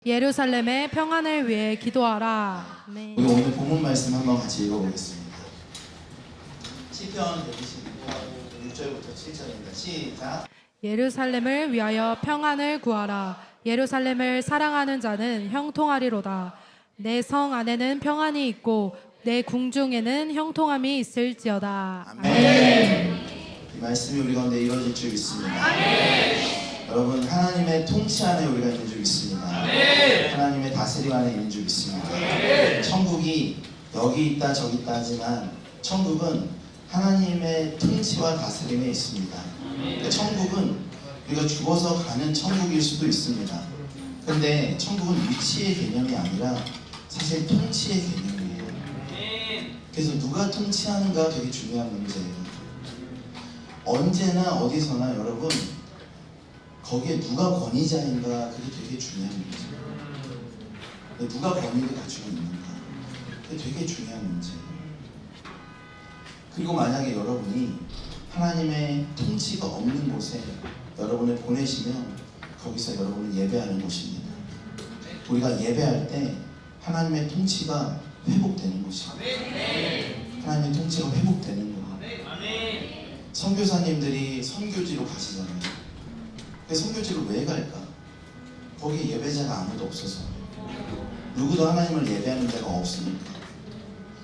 예루살렘의 평안을 위해 기도하라. 아멘. 우리 오늘 본문 말씀 한번 같이 읽어보겠습니다. 시편 125편 6절부터 7절입니다. 시작. 예루살렘을 위하여 평안을 구하라. 예루살렘을 사랑하는 자는 형통하리로다. 내 성 안에는 평안이 있고 내 궁중에는 형통함이 있을지어다. 아멘. 이 말씀이 우리 가운데 이루어질 줄 믿습니다. 여러분, 하나님의 통치 안에 우리가 있는 줄 믿습니다. 하나님의 다스림 안에 있는 줄 믿습니다. 천국이 여기 있다 저기 있다 하지만 천국은 하나님의 통치와 다스림에 있습니다. 그러니까 천국은 우리가 죽어서 가는 천국일 수도 있습니다. 근데 천국은 위치의 개념이 아니라 사실 통치의 개념이에요. 그래서 누가 통치하는가 되게 중요한 문제예요. 언제나 어디서나 여러분, 거기에 누가 권위자인가, 그게 되게 중요한 문제예요. 누가 권위를 가지고 있는가, 그게 되게 중요한 문제예요. 그리고 만약에 여러분이 하나님의 통치가 없는 곳에 여러분을 보내시면 거기서 여러분을 예배하는 곳입니다. 우리가 예배할 때 하나님의 통치가 회복되는 곳입니다. 하나님의 통치가 회복되는 거예요. 선교사님들이 선교지로 가시잖아요. 선교지로 왜 갈까? 거기 예배자가 아무도 없어서. 누구도 하나님을 예배하는 자가 없으니까.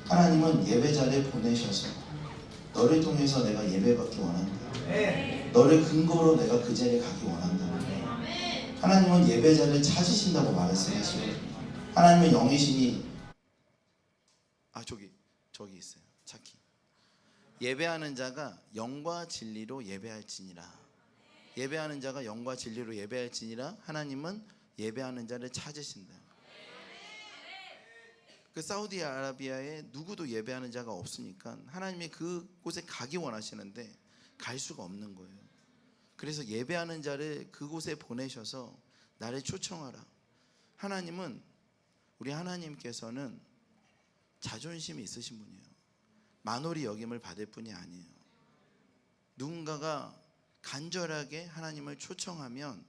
하나님은 예배자를 보내셔서 너를 통해서 내가 예배받기 원한다. 너를 근거로 내가 그 자리에 가기 원한다. 하나님은 예배자를 찾으신다고 말씀하시거든요. 하나님의 영이시니 저기 있어요. 차키. 예배하는 자가 영과 진리로 예배할지니라. 예배하는 자가 영과 진리로 예배할지니라. 하나님은 예배하는 자를 찾으신다. 그 사우디아라비아에 누구도 예배하는 자가 없으니까 하나님이 그곳에 가기 원하시는데 갈 수가 없는 거예요. 그래서 예배하는 자를 그곳에 보내셔서 나를 초청하라. 하나님은, 우리 하나님께서는 자존심이 있으신 분이에요. 만홀히 여김을 받을 뿐이 아니에요. 누군가가 간절하게 하나님을 초청하면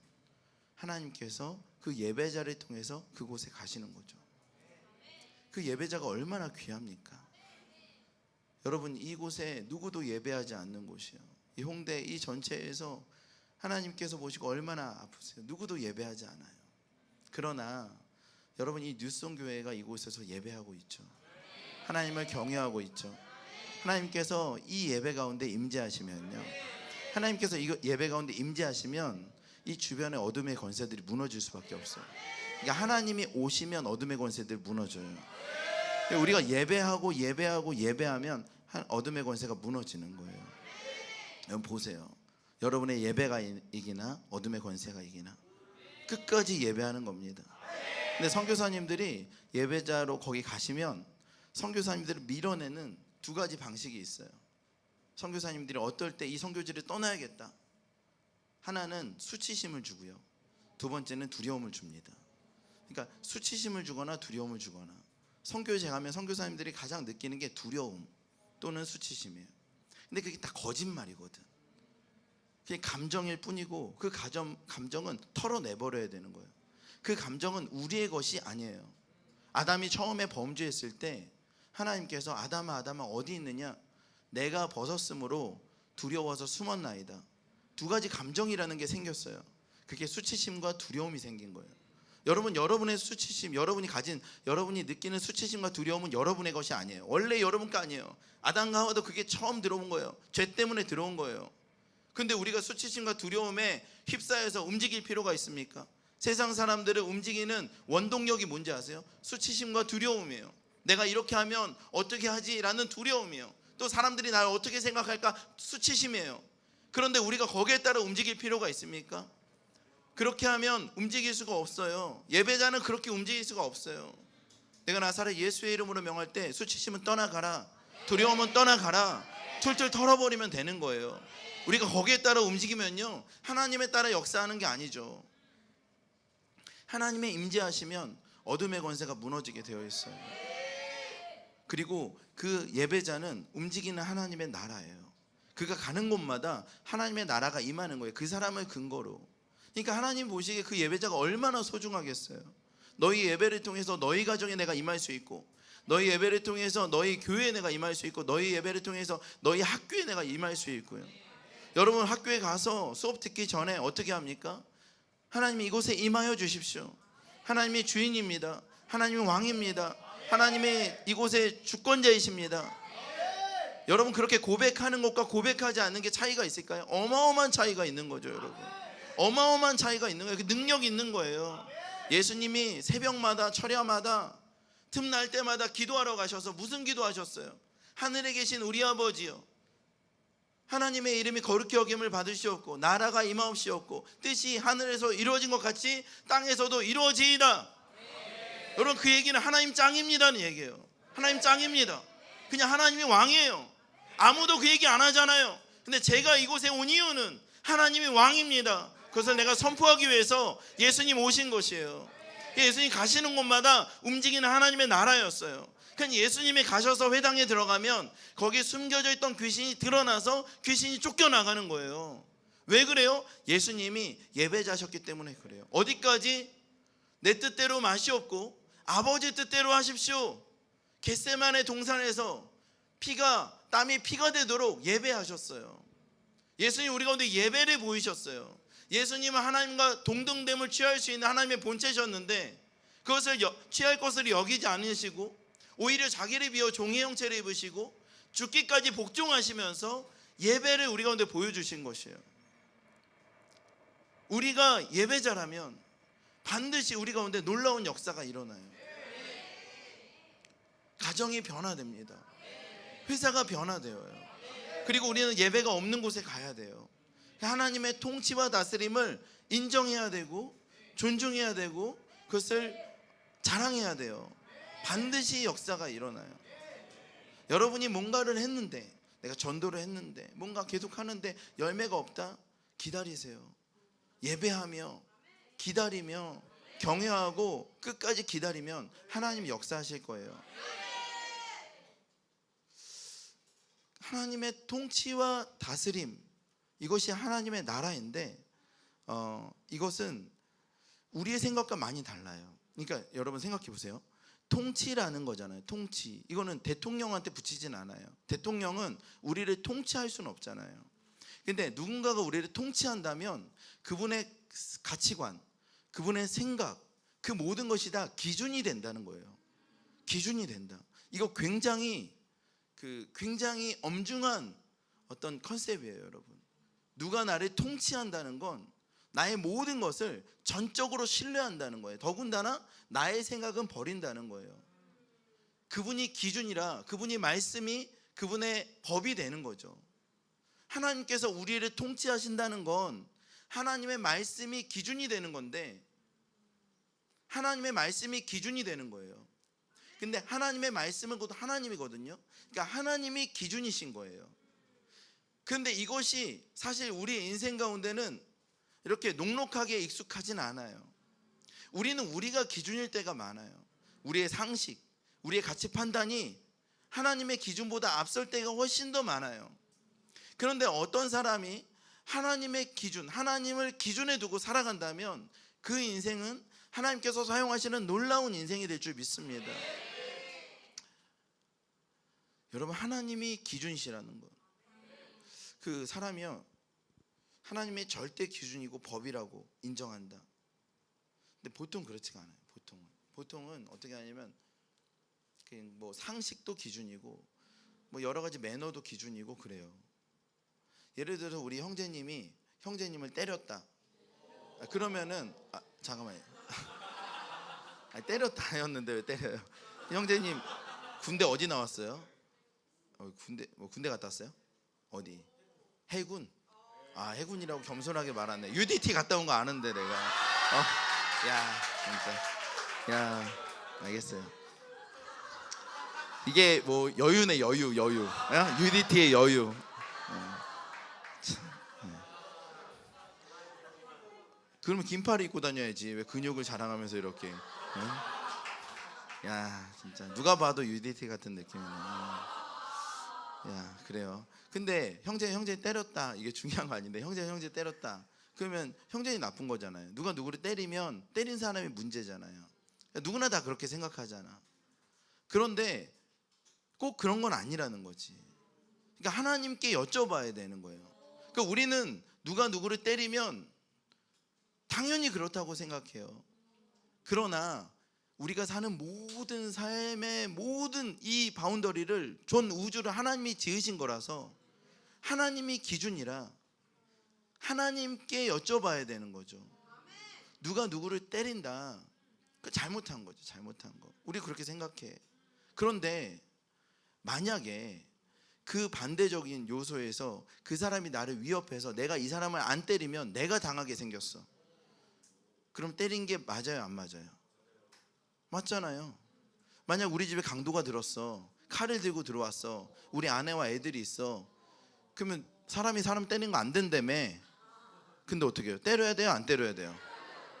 하나님께서 그 예배자를 통해서 그곳에 가시는 거죠. 그 예배자가 얼마나 귀합니까? 여러분, 이곳에 누구도 예배하지 않는 곳이에요. 이 홍대 이 전체에서 하나님께서 보시고 얼마나 아프세요. 누구도 예배하지 않아요. 그러나 여러분, 이 뉴송 교회가 이곳에서 예배하고 있죠. 하나님을 경외하고 있죠. 하나님께서 이 예배 가운데 임재하시면요, 하나님께서 이 예배 가운데 임재하시면 이 주변의 어둠의 권세들이 무너질 수밖에 없어요. 그러니까 하나님이 오시면 어둠의 권세들이 무너져요. 우리가 예배하면 어둠의 권세가 무너지는 거예요. 여러분 보세요. 여러분의 예배가 이기나 어둠의 권세가 이기나, 끝까지 예배하는 겁니다. 근데 선교사님들이 예배자로 거기 가시면 선교사님들을 밀어내는 두 가지 방식이 있어요. 선교사님들이 어떨 때 이 선교지를 떠나야겠다. 하나는 수치심을 주고요, 두 번째는 두려움을 줍니다. 그러니까 수치심을 주거나 두려움을 주거나. 선교지에 가면 선교사님들이 가장 느끼는 게 두려움 또는 수치심이에요. 근데 그게 다 거짓말이거든. 그게 감정일 뿐이고 그 감정은 털어내버려야 되는 거예요. 그 감정은 우리의 것이 아니에요. 아담이 처음에 범죄했을 때 하나님께서 아담아 어디 있느냐, 내가 벗었으므로 두려워서 숨었나이다. 두 가지 감정이라는 게 생겼어요. 그게 수치심과 두려움이 생긴 거예요. 여러분, 여러분의 수치심, 여러분이 느끼는 수치심과 두려움은 여러분의 것이 아니에요. 원래 여러분 거 아니에요. 아담과 하와도 그게 처음 들어온 거예요. 죄 때문에 들어온 거예요. 근데 우리가 수치심과 두려움에 휩싸여서 움직일 필요가 있습니까? 세상 사람들을 움직이는 원동력이 뭔지 아세요? 수치심과 두려움이에요. 내가 이렇게 하면 어떻게 하지? 라는 두려움이에요. 또 사람들이 나를 어떻게 생각할까? 수치심이에요. 그런데 우리가 거기에 따라 움직일 필요가 있습니까? 그렇게 하면 움직일 수가 없어요. 예배자는 그렇게 움직일 수가 없어요. 내가 나사렛 예수의 이름으로 명할 때 수치심은 떠나가라, 두려움은 떠나가라, 툴툴 털어버리면 되는 거예요. 우리가 거기에 따라 움직이면요, 하나님에 따라 역사하는 게 아니죠. 하나님의 임재하시면 어둠의 권세가 무너지게 되어 있어요. 그리고 그 예배자는 움직이는 하나님의 나라예요. 그가 가는 곳마다 하나님의 나라가 임하는 거예요. 그 사람을 근거로. 그러니까 하나님 보시기에 그 예배자가 얼마나 소중하겠어요. 너희 예배를 통해서 너희 가정에 내가 임할 수 있고, 너희 예배를 통해서 너희 교회에 내가 임할 수 있고, 너희 예배를 통해서 너희 학교에 내가 임할 수 있고요. 여러분 학교에 가서 수업 듣기 전에 어떻게 합니까? 하나님이 이곳에 임하여 주십시오. 하나님이 주인입니다. 하나님이 왕입니다. 하나님이 이곳의 주권자이십니다. 여러분 그렇게 고백하는 것과 고백하지 않는 게 차이가 있을까요? 어마어마한 차이가 있는 거죠, 여러분. 어마어마한 차이가 있는 거예요. 그 능력이 있는 거예요. 예수님이 새벽마다 철야마다 틈날 때마다 기도하러 가셔서 무슨 기도하셨어요? 하늘에 계신 우리 아버지요, 하나님의 이름이 거룩히 여김을 받으시옵고 나라가 임하옵시옵고 뜻이 하늘에서 이루어진 것 같이 땅에서도 이루어지이다. 여러분 그 얘기는 하나님 짱입니다는 얘기예요. 하나님 짱입니다. 그냥 하나님이 왕이에요. 아무도 그 얘기 안 하잖아요. 근데 제가 이곳에 온 이유는 하나님이 왕입니다. 그것을 내가 선포하기 위해서 예수님 오신 것이에요. 예수님 가시는 곳마다 움직이는 하나님의 나라였어요. 그러니까 예수님이 가셔서 회당에 들어가면 거기에 숨겨져 있던 귀신이 드러나서 귀신이 쫓겨나가는 거예요. 왜 그래요? 예수님이 예배자셨기 때문에 그래요. 어디까지? 내 뜻대로 마시옵고 아버지 뜻대로 하십시오. 겟세마네 동산에서 땀이 피가 되도록 예배하셨어요. 예수님 우리 가운데 예배를 보이셨어요. 예수님은 하나님과 동등됨을 취할 수 있는 하나님의 본체셨는데 그것을 취할 것을 여기지 않으시고 오히려 자기를 비워 종의 형체를 입으시고 죽기까지 복종하시면서 예배를 우리 가운데 보여주신 것이에요. 우리가 예배자라면 반드시 우리 가운데 놀라운 역사가 일어나요. 가정이 변화됩니다. 회사가 변화되어요. 그리고 우리는 예배가 없는 곳에 가야 돼요. 하나님의 통치와 다스림을 인정해야 되고 존중해야 되고 그것을 자랑해야 돼요. 반드시 역사가 일어나요. 여러분이 뭔가를 했는데, 내가 전도를 했는데 뭔가 계속 하는데 열매가 없다? 기다리세요. 예배하며 기다리며 경외하고 끝까지 기다리면 하나님이 역사하실 거예요. 하나님의 통치와 다스림, 이것이 하나님의 나라인데 이것은 우리의 생각과 많이 달라요. 그러니까 여러분 생각해 보세요. 통치라는 거잖아요. 통치. 이거는 대통령한테 붙이진 않아요. 대통령은 우리를 통치할 수는 없잖아요. 근데 누군가가 우리를 통치한다면 그분의 가치관, 그분의 생각, 그 모든 것이 다 기준이 된다는 거예요. 기준이 된다. 이거 굉장히 엄중한 어떤 컨셉이에요, 여러분. 누가 나를 통치한다는 건 나의 모든 것을 전적으로 신뢰한다는 거예요. 더군다나 나의 생각은 버린다는 거예요. 그분이 기준이라 그분이 말씀이 그분의 법이 되는 거죠. 하나님께서 우리를 통치하신다는 건 하나님의 말씀이 기준이 되는 건데, 하나님의 말씀이 기준이 되는 거예요. 근데 하나님의 말씀은 곧 하나님이거든요. 그러니까 하나님이 기준이신 거예요. 그런데 이것이 사실 우리의 인생 가운데는 이렇게 녹록하게 익숙하진 않아요. 우리는 우리가 기준일 때가 많아요. 우리의 상식, 우리의 가치 판단이 하나님의 기준보다 앞설 때가 훨씬 더 많아요. 그런데 어떤 사람이 하나님의 기준, 하나님을 기준에 두고 살아간다면 그 인생은 하나님께서 사용하시는 놀라운 인생이 될 줄 믿습니다. 여러분, 하나님이 기준이시라는 것, 그 사람이요, 하나님의 절대 기준이고 법이라고 인정한다. 근데 보통 그렇지가 않아요. 보통은 어떻게 하냐면 뭐 상식도 기준이고 뭐 여러 가지 매너도 기준이고 그래요. 예를 들어서 우리 형제님을 때렸다. 그러면은 잠깐만요. 때렸다였는데 왜 때려요? 형제님 군대 어디 나왔어요? 군대 갔다 왔어요? 어디? 해군. 해군이라고 겸손하게 말하네. UDT 갔다 온 거 아는데 내가. 야 진짜. 야 알겠어요. 이게 뭐 여유네, 여유. UDT의 여유. 그러면 긴팔을 입고 다녀야지. 왜 근육을 자랑하면서 이렇게. 야 진짜 누가 봐도 UDT 같은 느낌이네. 야 그래요. 근데 형제 때렸다, 이게 중요한 거 아닌데, 형제 때렸다 그러면 형제이 나쁜 거잖아요. 누가 누구를 때리면 때린 사람이 문제잖아요. 누구나 다 그렇게 생각하잖아. 그런데 꼭 그런 건 아니라는 거지. 그러니까 하나님께 여쭤봐야 되는 거예요. 그러니까 우리는 누가 누구를 때리면 당연히 그렇다고 생각해요. 그러나 우리가 사는 모든 삶의 모든 이 바운더리를 전 우주를 하나님이 지으신 거라서 하나님이 기준이라 하나님께 여쭤봐야 되는 거죠. 누가 누구를 때린다, 그 잘못한 거죠. 잘못한 거. 우리 그렇게 생각해. 그런데 만약에 그 반대적인 요소에서 그 사람이 나를 위협해서 내가 이 사람을 안 때리면 내가 당하게 생겼어. 그럼 때린 게 맞아요, 안 맞아요? 맞잖아요. 만약 우리 집에 강도가 들었어. 칼을 들고 들어왔어. 우리 아내와 애들이 있어. 그러면 사람이 사람 때리는 거 안 된다며. 근데 어떻게 해요? 때려야 돼요, 안 때려야 돼요?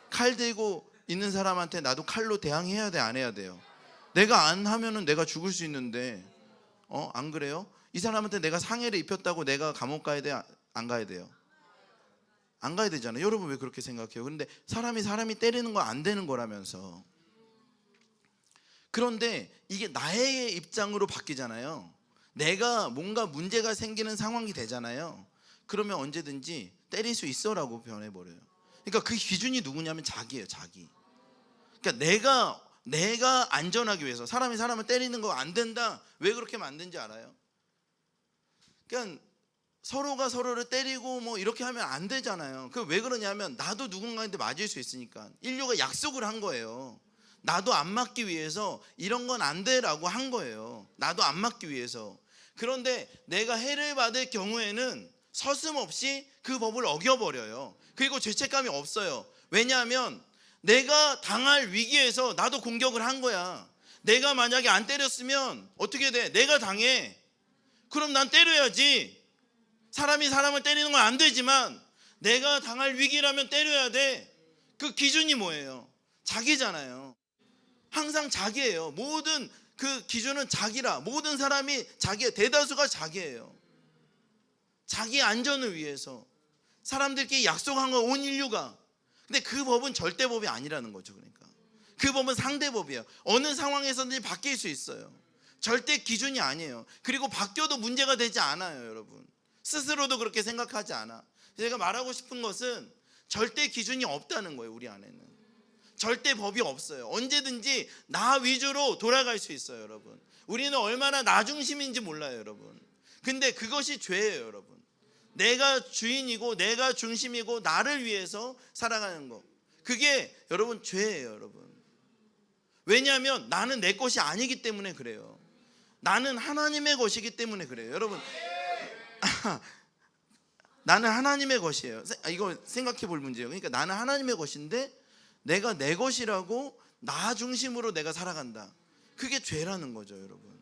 칼 들고 있는 사람한테 나도 칼로 대항해야 돼, 안 해야 돼요? 내가 안 하면은 내가 죽을 수 있는데, 안 그래요? 이 사람한테 내가 상해를 입혔다고 내가 감옥 가야 돼, 안 가야 돼요? 안 가야 되잖아요. 여러분 왜 그렇게 생각해요? 그런데 사람이 때리는 거 안 되는 거라면서. 그런데 이게 나의 입장으로 바뀌잖아요. 내가 뭔가 문제가 생기는 상황이 되잖아요. 그러면 언제든지 때릴 수 있어라고 변해버려요. 그러니까 그 기준이 누구냐면 자기예요, 자기. 그러니까 내가 안전하기 위해서 사람이 사람을 때리는 거 안 된다. 왜 그렇게 만든지 알아요? 그러니까 서로가 서로를 때리고 뭐 이렇게 하면 안 되잖아요. 그 왜 그러냐면 나도 누군가한테 맞을 수 있으니까. 인류가 약속을 한 거예요. 나도 안 맞기 위해서 이런 건 안 돼라고 한 거예요. 나도 안 맞기 위해서. 그런데 내가 해를 받을 경우에는 서슴없이 그 법을 어겨버려요. 그리고 죄책감이 없어요. 왜냐하면 내가 당할 위기에서 나도 공격을 한 거야. 내가 만약에 안 때렸으면 어떻게 돼? 내가 당해. 그럼 난 때려야지. 사람이 사람을 때리는 건 안 되지만 내가 당할 위기라면 때려야 돼. 그 기준이 뭐예요? 자기잖아요. 항상 자기예요. 모든 그 기준은 자기라. 모든 사람이 자기예요. 대다수가 자기예요. 자기 안전을 위해서 사람들끼리 약속한 거 온 인류가. 근데 그 법은 절대법이 아니라는 거죠. 그러니까 그 법은 상대법이에요. 어느 상황에서든지 바뀔 수 있어요. 절대 기준이 아니에요. 그리고 바뀌어도 문제가 되지 않아요, 여러분. 스스로도 그렇게 생각하지 않아. 제가 말하고 싶은 것은 절대 기준이 없다는 거예요. 우리 안에는 절대 법이 없어요. 언제든지 나 위주로 돌아갈 수 있어요, 여러분. 우리는 얼마나 나 중심인지 몰라요, 여러분. 근데 그것이 죄예요, 여러분. 내가 주인이고 내가 중심이고 나를 위해서 살아가는 거, 그게 여러분 죄예요, 여러분. 왜냐하면 나는 내 것이 아니기 때문에 그래요. 나는 하나님의 것이기 때문에 그래요, 여러분. 나는 하나님의 것이에요. 이거 생각해 볼 문제예요. 그러니까 나는 하나님의 것인데 내가 내 것이라고 나 중심으로 내가 살아간다. 그게 죄라는 거죠, 여러분.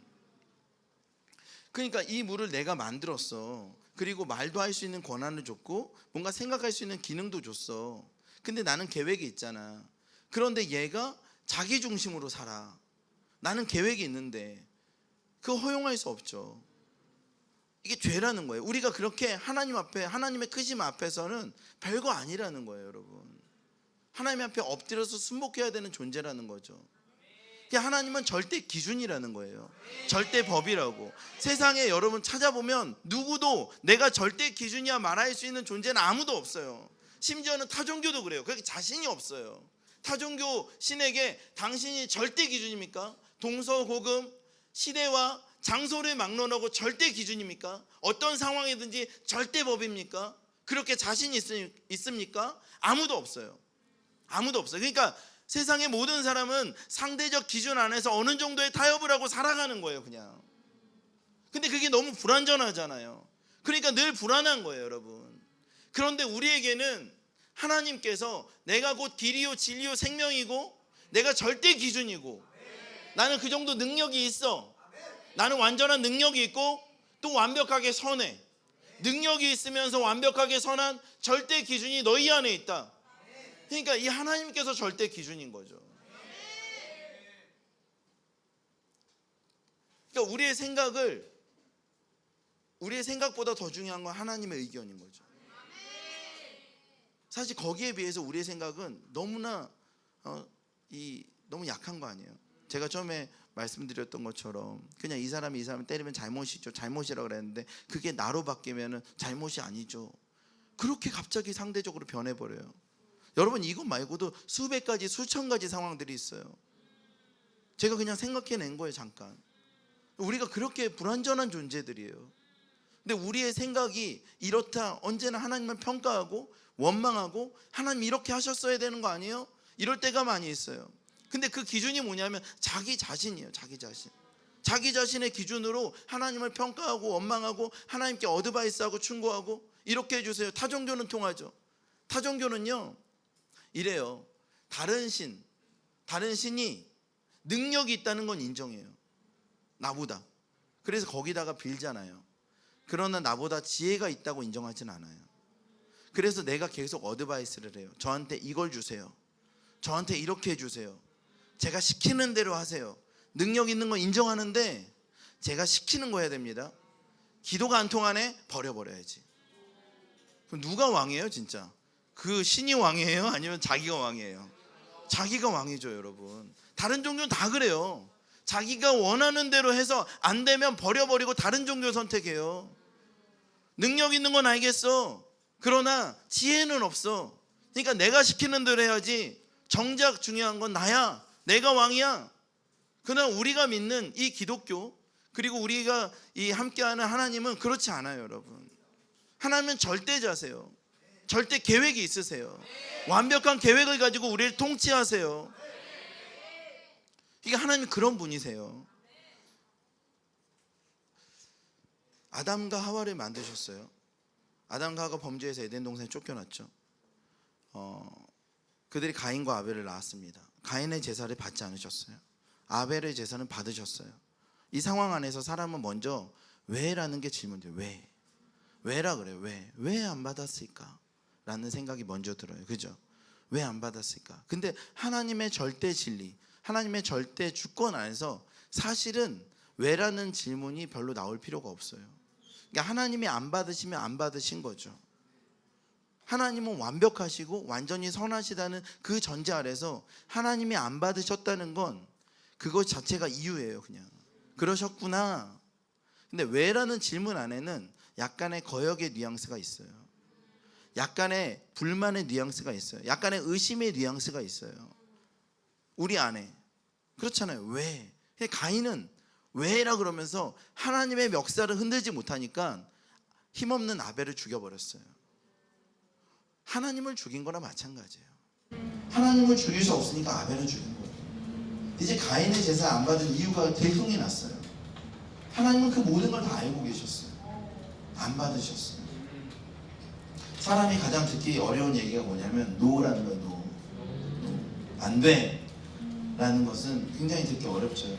그러니까 이 물을 내가 만들었어. 그리고 말도 할 수 있는 권한을 줬고 뭔가 생각할 수 있는 기능도 줬어. 근데 나는 계획이 있잖아. 그런데 얘가 자기 중심으로 살아. 나는 계획이 있는데 그거 허용할 수 없죠. 이게 죄라는 거예요. 우리가 그렇게 하나님 앞에, 하나님의 크심 앞에서는 별거 아니라는 거예요, 여러분. 하나님 앞에 엎드려서 순복해야 되는 존재라는 거죠. 하나님은 절대 기준이라는 거예요. 절대 법이라고. 세상에 여러분 찾아보면 누구도 내가 절대 기준이야 말할 수 있는 존재는 아무도 없어요. 심지어는 타종교도 그래요. 그렇게 자신이 없어요. 타종교 신에게 당신이 절대 기준입니까? 동서고금, 시대와 장소를 막론하고 절대 기준입니까? 어떤 상황이든지 절대 법입니까? 그렇게 자신이 있습니까? 아무도 없어요. 아무도 없어요. 그러니까 세상의 모든 사람은 상대적 기준 안에서 어느 정도의 타협을 하고 살아가는 거예요, 그냥. 근데 그게 너무 불완전하잖아요. 그러니까 늘 불안한 거예요, 여러분. 그런데 우리에게는 하나님께서 내가 곧 길이요 진리요 생명이고 내가 절대 기준이고 나는 그 정도 능력이 있어. 나는 완전한 능력이 있고 또 완벽하게 선해. 능력이 있으면서 완벽하게 선한 절대 기준이 너희 안에 있다. 그러니까 이 하나님께서 절대 기준인 거죠. 그러니까 우리의 생각보다 더 중요한 건 하나님의 의견인 거죠. 사실 거기에 비해서 우리의 생각은 너무나 너무 약한 거 아니에요? 제가 처음에 말씀드렸던 것처럼 그냥 이 사람 때리면 잘못이죠, 잘못이라고 그랬는데 그게 나로 바뀌면 잘못이 아니죠. 그렇게 갑자기 상대적으로 변해버려요. 여러분, 이것 말고도 수백 가지 수천 가지 상황들이 있어요. 제가 그냥 생각해낸 거예요. 잠깐. 우리가 그렇게 불완전한 존재들이에요. 근데 우리의 생각이 이렇다, 언제나 하나님을 평가하고 원망하고 하나님 이렇게 하셨어야 되는 거 아니에요? 이럴 때가 많이 있어요. 근데 그 기준이 뭐냐면 자기 자신이에요. 자기 자신. 자기 자신의 기준으로 하나님을 평가하고 원망하고 하나님께 어드바이스하고 충고하고 이렇게 해주세요. 타종교는 통하죠. 타종교는요 이래요. 다른 신이 능력이 있다는 건 인정해요. 나보다. 그래서 거기다가 빌잖아요. 그러나 나보다 지혜가 있다고 인정하진 않아요. 그래서 내가 계속 어드바이스를 해요. 저한테 이걸 주세요. 저한테 이렇게 해주세요. 제가 시키는 대로 하세요. 능력 있는 거 인정하는데 제가 시키는 거 해야 됩니다. 기도가 안 통하네? 버려버려야지. 그럼 누가 왕이에요 진짜? 그 신이 왕이에요? 아니면 자기가 왕이에요? 자기가 왕이죠 여러분. 다른 종교는 다 그래요. 자기가 원하는 대로 해서 안 되면 버려버리고 다른 종교 선택해요. 능력 있는 건 알겠어. 그러나 지혜는 없어. 그러니까 내가 시키는 대로 해야지. 정작 중요한 건 나야. 내가 왕이야. 그러나 우리가 믿는 이 기독교, 그리고 우리가 이 함께하는 하나님은 그렇지 않아요 여러분. 하나님은 절대자세요. 절대 계획이 있으세요. 완벽한 계획을 가지고 우리를 통치하세요. 이게 하나님 그런 분이세요. 아담과 하와를 만드셨어요. 아담과 하와가 범죄해서 에덴 동산에 쫓겨났죠. 그들이 가인과 아벨을 낳았습니다. 가인의 제사를 받지 않으셨어요. 아벨의 제사는 받으셨어요. 이 상황 안에서 사람은 먼저 왜라는 게 질문돼요. 왜라 그래요. 왜 안 받았을까? 라는 생각이 먼저 들어요. 그죠? 왜 안 받았을까? 근데 하나님의 절대 진리, 하나님의 절대 주권 안에서 사실은 왜라는 질문이 별로 나올 필요가 없어요. 그러니까 하나님이 안 받으시면 안 받으신 거죠. 하나님은 완벽하시고 완전히 선하시다는 그 전제 아래서 하나님이 안 받으셨다는 건 그것 자체가 이유예요. 그냥 그러셨구나. 근데 왜라는 질문 안에는 약간의 거역의 뉘앙스가 있어요. 약간의 불만의 뉘앙스가 있어요. 약간의 의심의 뉘앙스가 있어요. 우리 안에. 그렇잖아요. 왜? 가인은 왜라 그러면서 하나님의 멱살을 흔들지 못하니까 힘없는 아벨을 죽여버렸어요. 하나님을 죽인 거나 마찬가지예요. 하나님을 죽일 수 없으니까 아벨을 죽인 거예요. 이제 가인의 제사 안 받은 이유가 들통이 났어요. 하나님은 그 모든 걸 다 알고 계셨어요. 안 받으셨어요. 사람이 가장 듣기 어려운 얘기가 뭐냐면 노라는 거예요. 노. 안 돼 라는 것은 굉장히 듣기 어렵죠.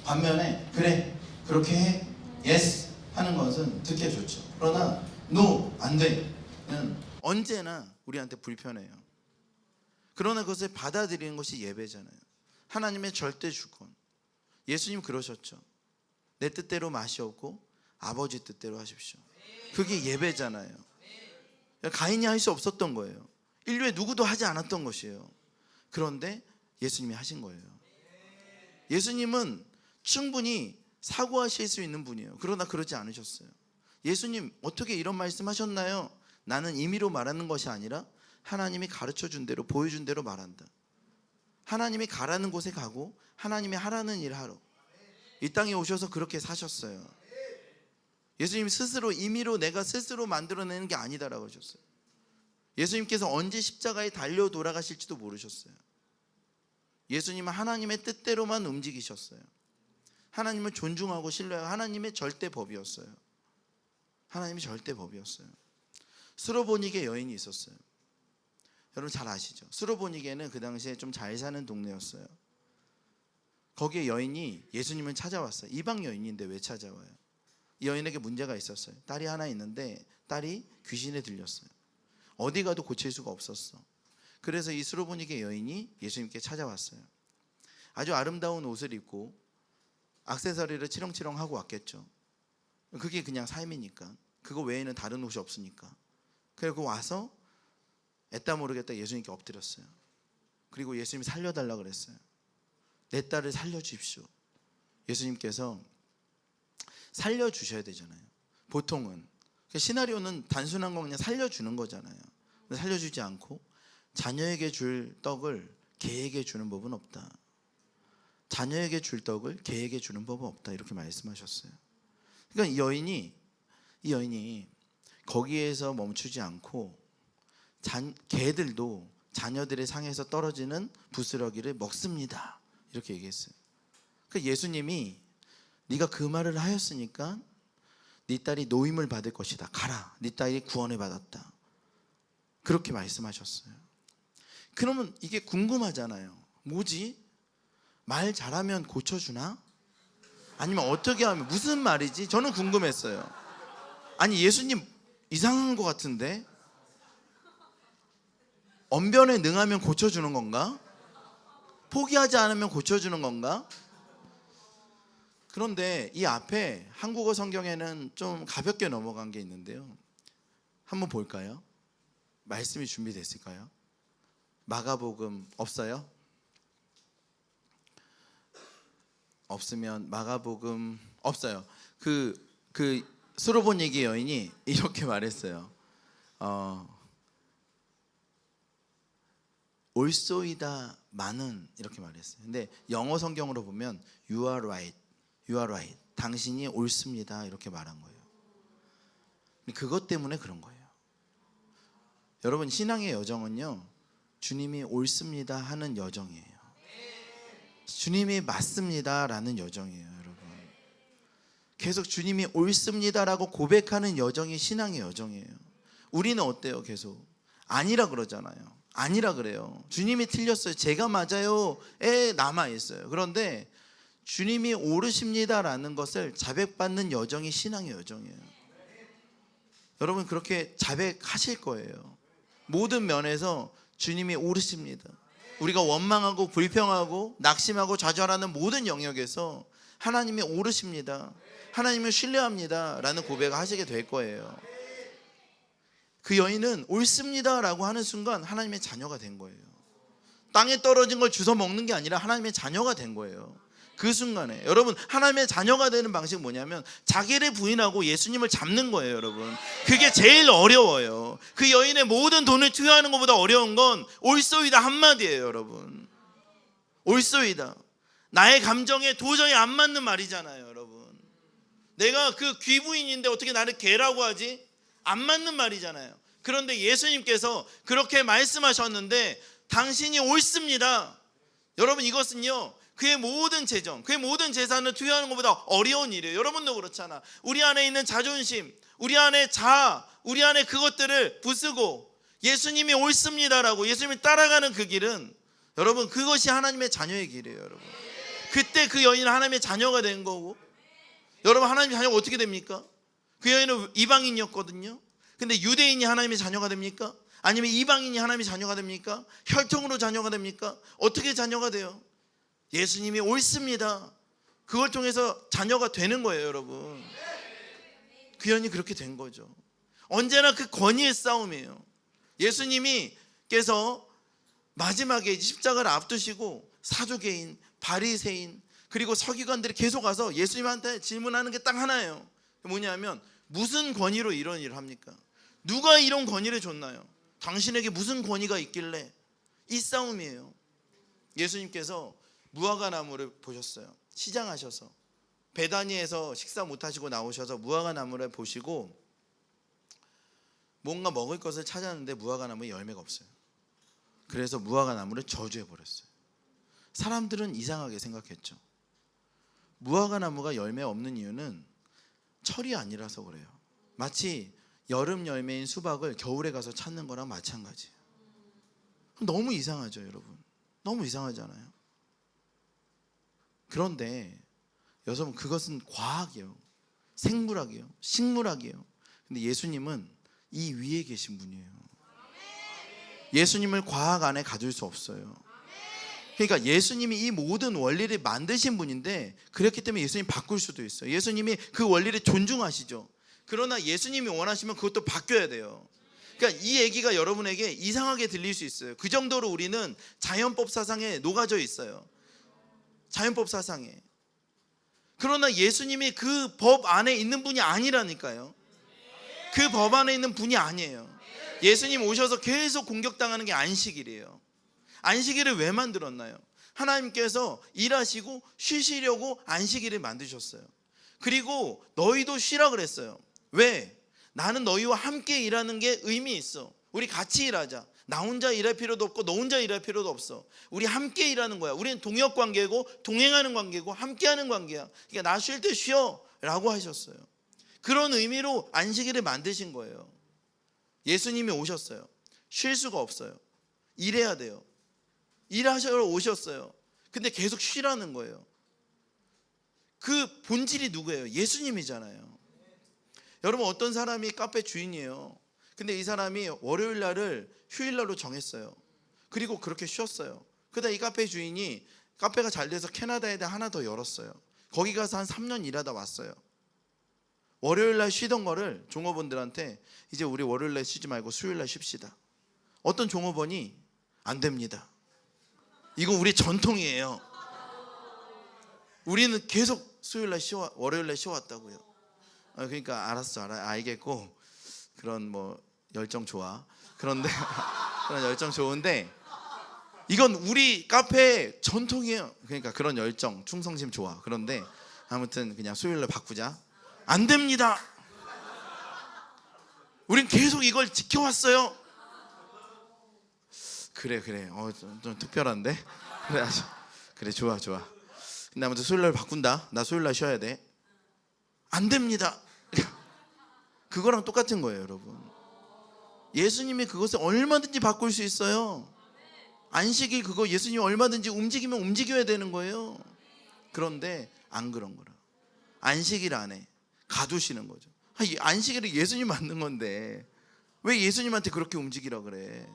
반면에 그래 그렇게 해 예스 하는 것은 듣기 좋죠. 그러나 노 안 돼는 언제나 우리한테 불편해요. 그러나 그것을 받아들이는 것이 예배잖아요. 하나님의 절대 주권. 예수님 그러셨죠. 내 뜻대로 마시옵고 아버지 뜻대로 하십시오. 그게 예배잖아요. 가인이 할 수 없었던 거예요. 인류에 누구도 하지 않았던 것이에요. 그런데 예수님이 하신 거예요. 예수님은 충분히 사고하실 수 있는 분이에요. 그러나 그러지 않으셨어요. 예수님 어떻게 이런 말씀 하셨나요? 나는 임의로 말하는 것이 아니라 하나님이 가르쳐준 대로 보여준 대로 말한다. 하나님이 가라는 곳에 가고 하나님이 하라는 일을 하러 이 땅에 오셔서 그렇게 사셨어요. 예수님 스스로 임의로 내가 스스로 만들어내는 게 아니다라고 하셨어요. 예수님께서 언제 십자가에 달려 돌아가실지도 모르셨어요. 예수님은 하나님의 뜻대로만 움직이셨어요. 하나님을 존중하고 신뢰하고 하나님의 절대 법이었어요. 하나님이 절대 법이었어요. 스로보니게 여인이 있었어요. 여러분 잘 아시죠? 스로보니게는 그 당시에 좀 잘 사는 동네였어요. 거기에 여인이 예수님을 찾아왔어요. 이방 여인인데 왜 찾아와요? 이 여인에게 문제가 있었어요. 딸이 하나 있는데 딸이 귀신에 들렸어요. 어디 가도 고칠 수가 없었어. 그래서 이 스로보니게 여인이 예수님께 찾아왔어요. 아주 아름다운 옷을 입고 액세서리를 치렁치렁 하고 왔겠죠. 그게 그냥 삶이니까. 그거 외에는 다른 옷이 없으니까. 그리고 와서 애따 모르겠다 예수님께 엎드렸어요. 그리고 예수님이 살려달라고 그랬어요. 내 딸을 살려주십시오. 예수님께서 살려주셔야 되잖아요. 보통은 시나리오는 단순한 거 그냥 살려주는 거잖아요. 근데 살려주지 않고 자녀에게 줄 떡을 개에게 주는 법은 없다. 자녀에게 줄 떡을 개에게 주는 법은 없다. 이렇게 말씀하셨어요. 그러니까 이 여인이 거기에서 멈추지 않고 개들도 자녀들의 상에서 떨어지는 부스러기를 먹습니다. 이렇게 얘기했어요. 그러니까 예수님이 네가 그 말을 하였으니까 네 딸이 노임을 받을 것이다. 가라. 네 딸이 구원을 받았다. 그렇게 말씀하셨어요. 그러면 이게 궁금하잖아요. 뭐지? 말 잘하면 고쳐주나? 아니면 어떻게 하면, 무슨 말이지? 저는 궁금했어요. 아니 예수님 이상한 것 같은데? 언변에 능하면 고쳐주는 건가? 포기하지 않으면 고쳐주는 건가? 그런데 이 앞에 한국어 성경에는 좀 가볍게 넘어간 게 있는데요. 한번 볼까요? 말씀이 준비됐을까요? 마가복음 없어요? 없으면 마가복음 없어요. 그 수로보니게 여인이 이렇게 말했어요. 옳소이다 마는, 이렇게 말했어요. 근데 영어 성경으로 보면 You are right, you are right. 당신이 옳습니다. 이렇게 말한 거예요. 그것 때문에 그런 거예요. 여러분, 신앙의 여정은요, 주님이 옳습니다 하는 여정이에요. 주님이 맞습니다 라는 여정이에요. 여러분, 계속 주님이 옳습니다라고 고백하는 여정이 신앙의 여정이에요. 우리는 어때요? 계속 아니라 그러잖아요. 아니라 그래요. 주님이 틀렸어요. 제가 맞아요에 남아있어요. 그런데 주님이 옳으십니다라는 것을 자백받는 여정이 신앙의 여정이에요. 여러분, 그렇게 자백하실 거예요. 모든 면에서 주님이 옳으십니다. 우리가 원망하고 불평하고 낙심하고 좌절하는 모든 영역에서 하나님이 옳으십니다. 하나님을 신뢰합니다 라는 고백을 하시게 될 거예요. 그 여인은 옳습니다 라고 하는 순간 하나님의 자녀가 된 거예요. 땅에 떨어진 걸 주워 먹는 게 아니라 하나님의 자녀가 된 거예요. 그 순간에 여러분, 하나님의 자녀가 되는 방식은 뭐냐면 자기를 부인하고 예수님을 잡는 거예요. 여러분, 그게 제일 어려워요. 그 여인의 모든 돈을 투여하는 것보다 어려운 건 옳소이다 한마디예요. 여러분, 옳소이다. 나의 감정에 도저히 안 맞는 말이잖아요. 여러분, 내가 그 귀부인인데 어떻게 나를 개라고 하지? 안 맞는 말이잖아요. 그런데 예수님께서 그렇게 말씀하셨는데 당신이 옳습니다. 여러분, 이것은요, 그의 모든 재정, 그의 모든 재산을 투여하는 것보다 어려운 일이에요. 여러분도 그렇잖아. 우리 안에 있는 자존심, 우리 안에 자아, 우리 안에 그것들을 부수고 예수님이 옳습니다라고 예수님을 따라가는 그 길은, 여러분, 그것이 하나님의 자녀의 길이에요. 여러분, 그때 그 여인은 하나님의 자녀가 된 거고, 여러분, 하나님의 자녀가 어떻게 됩니까? 그 여인은 이방인이었거든요. 근데 유대인이 하나님의 자녀가 됩니까? 아니면 이방인이 하나님의 자녀가 됩니까? 혈통으로 자녀가 됩니까? 어떻게 자녀가 돼요? 예수님이 옳습니다. 그걸 통해서 자녀가 되는 거예요. 여러분, 그 여인이 그렇게 된 거죠. 언제나 그 권위의 싸움이에요. 예수님께서 마지막에 십자가를 앞두시고 사두개인, 바리새인, 그리고 서기관들이 계속 와서 예수님한테 질문하는 게 딱 하나예요. 뭐냐면, 무슨 권위로 이런 일을 합니까? 누가 이런 권위를 줬나요? 당신에게 무슨 권위가 있길래? 이 싸움이에요. 예수님께서 무화과 나무를 보셨어요. 시장하셔서 베다니에서 식사 못하시고 나오셔서 무화과 나무를 보시고 뭔가 먹을 것을 찾았는데 무화과 나무에 열매가 없어요. 그래서 무화과 나무를 저주해 버렸어요. 사람들은 이상하게 생각했죠. 무화과 나무가 열매 없는 이유는 철이 아니라서 그래요. 마치 여름 열매인 수박을 겨울에 가서 찾는 거랑 마찬가지예요. 너무 이상하죠, 여러분. 너무 이상하잖아요. 그런데 여러분, 그것은 과학이에요. 생물학이에요. 식물학이에요. 근데 예수님은 이 위에 계신 분이에요. 예수님을 과학 안에 가둘 수 없어요. 그러니까 예수님이 이 모든 원리를 만드신 분인데, 그렇기 때문에 예수님 바꿀 수도 있어요. 예수님이 그 원리를 존중하시죠. 그러나 예수님이 원하시면 그것도 바뀌어야 돼요. 그러니까 이 얘기가 여러분에게 이상하게 들릴 수 있어요. 그 정도로 우리는 자연법 사상에 녹아져 있어요. 자연법 사상에. 그러나 예수님이 그 법 안에 있는 분이 아니라니까요. 그 법 안에 있는 분이 아니에요. 예수님 오셔서 계속 공격당하는 게 안식일이에요. 안식일을 왜 만들었나요? 하나님께서 일하시고 쉬시려고 안식일을 만드셨어요. 그리고 너희도 쉬라 그랬어요. 왜? 나는 너희와 함께 일하는 게 의미 있어. 우리 같이 일하자. 나 혼자 일할 필요도 없고 너 혼자 일할 필요도 없어. 우리 함께 일하는 거야. 우리는 동역 관계고 동행하는 관계고 함께하는 관계야. 그러니까 나 쉴 때 쉬어 라고 하셨어요. 그런 의미로 안식일을 만드신 거예요. 예수님이 오셨어요. 쉴 수가 없어요. 일해야 돼요. 일하셔러 오셨어요. 근데 계속 쉬라는 거예요. 그 본질이 누구예요? 예수님이잖아요. 여러분, 어떤 사람이 카페 주인이에요. 근데 이 사람이 월요일 날을 휴일 날로 정했어요. 그리고 그렇게 쉬었어요. 그러다 이 카페 주인이 카페가 잘 돼서 캐나다에다 하나 더 열었어요. 거기 가서 한 3년 일하다 왔어요. 월요일 날 쉬던 거를 종업원들한테 이제 우리 월요일 날 쉬지 말고 수요일 날 쉽시다. 어떤 종업원이 안 됩니다. 이거 우리 전통이에요. 우리는 계속 수요일 날 월요일 날 쉬어왔다고요. 그러니까 알았어, 알겠고 그런 뭐 열정 좋아. 그런데 그런 열정 좋은데 이건 우리 카페 전통이에요. 그러니까 그런 열정, 충성심 좋아. 그런데 아무튼 그냥 수요일 날 바꾸자. 안 됩니다. 우린 계속 이걸 지켜왔어요. 그래. 좀 특별한데. 그래 좋아. 근데 아무튼 수요일 날 바꾼다. 나 수요일 날 쉬어야 돼. 안 됩니다. 그거랑 똑같은 거예요, 여러분. 예수님이 그것을 얼마든지 바꿀 수 있어요. 안식일 그거 예수님이 얼마든지 움직이면 움직여야 되는 거예요. 그런데 안 그런 거라. 안식일 안에 가두시는 거죠. 안식일은 예수님 만든 건데 왜 예수님한테 그렇게 움직이라 그래?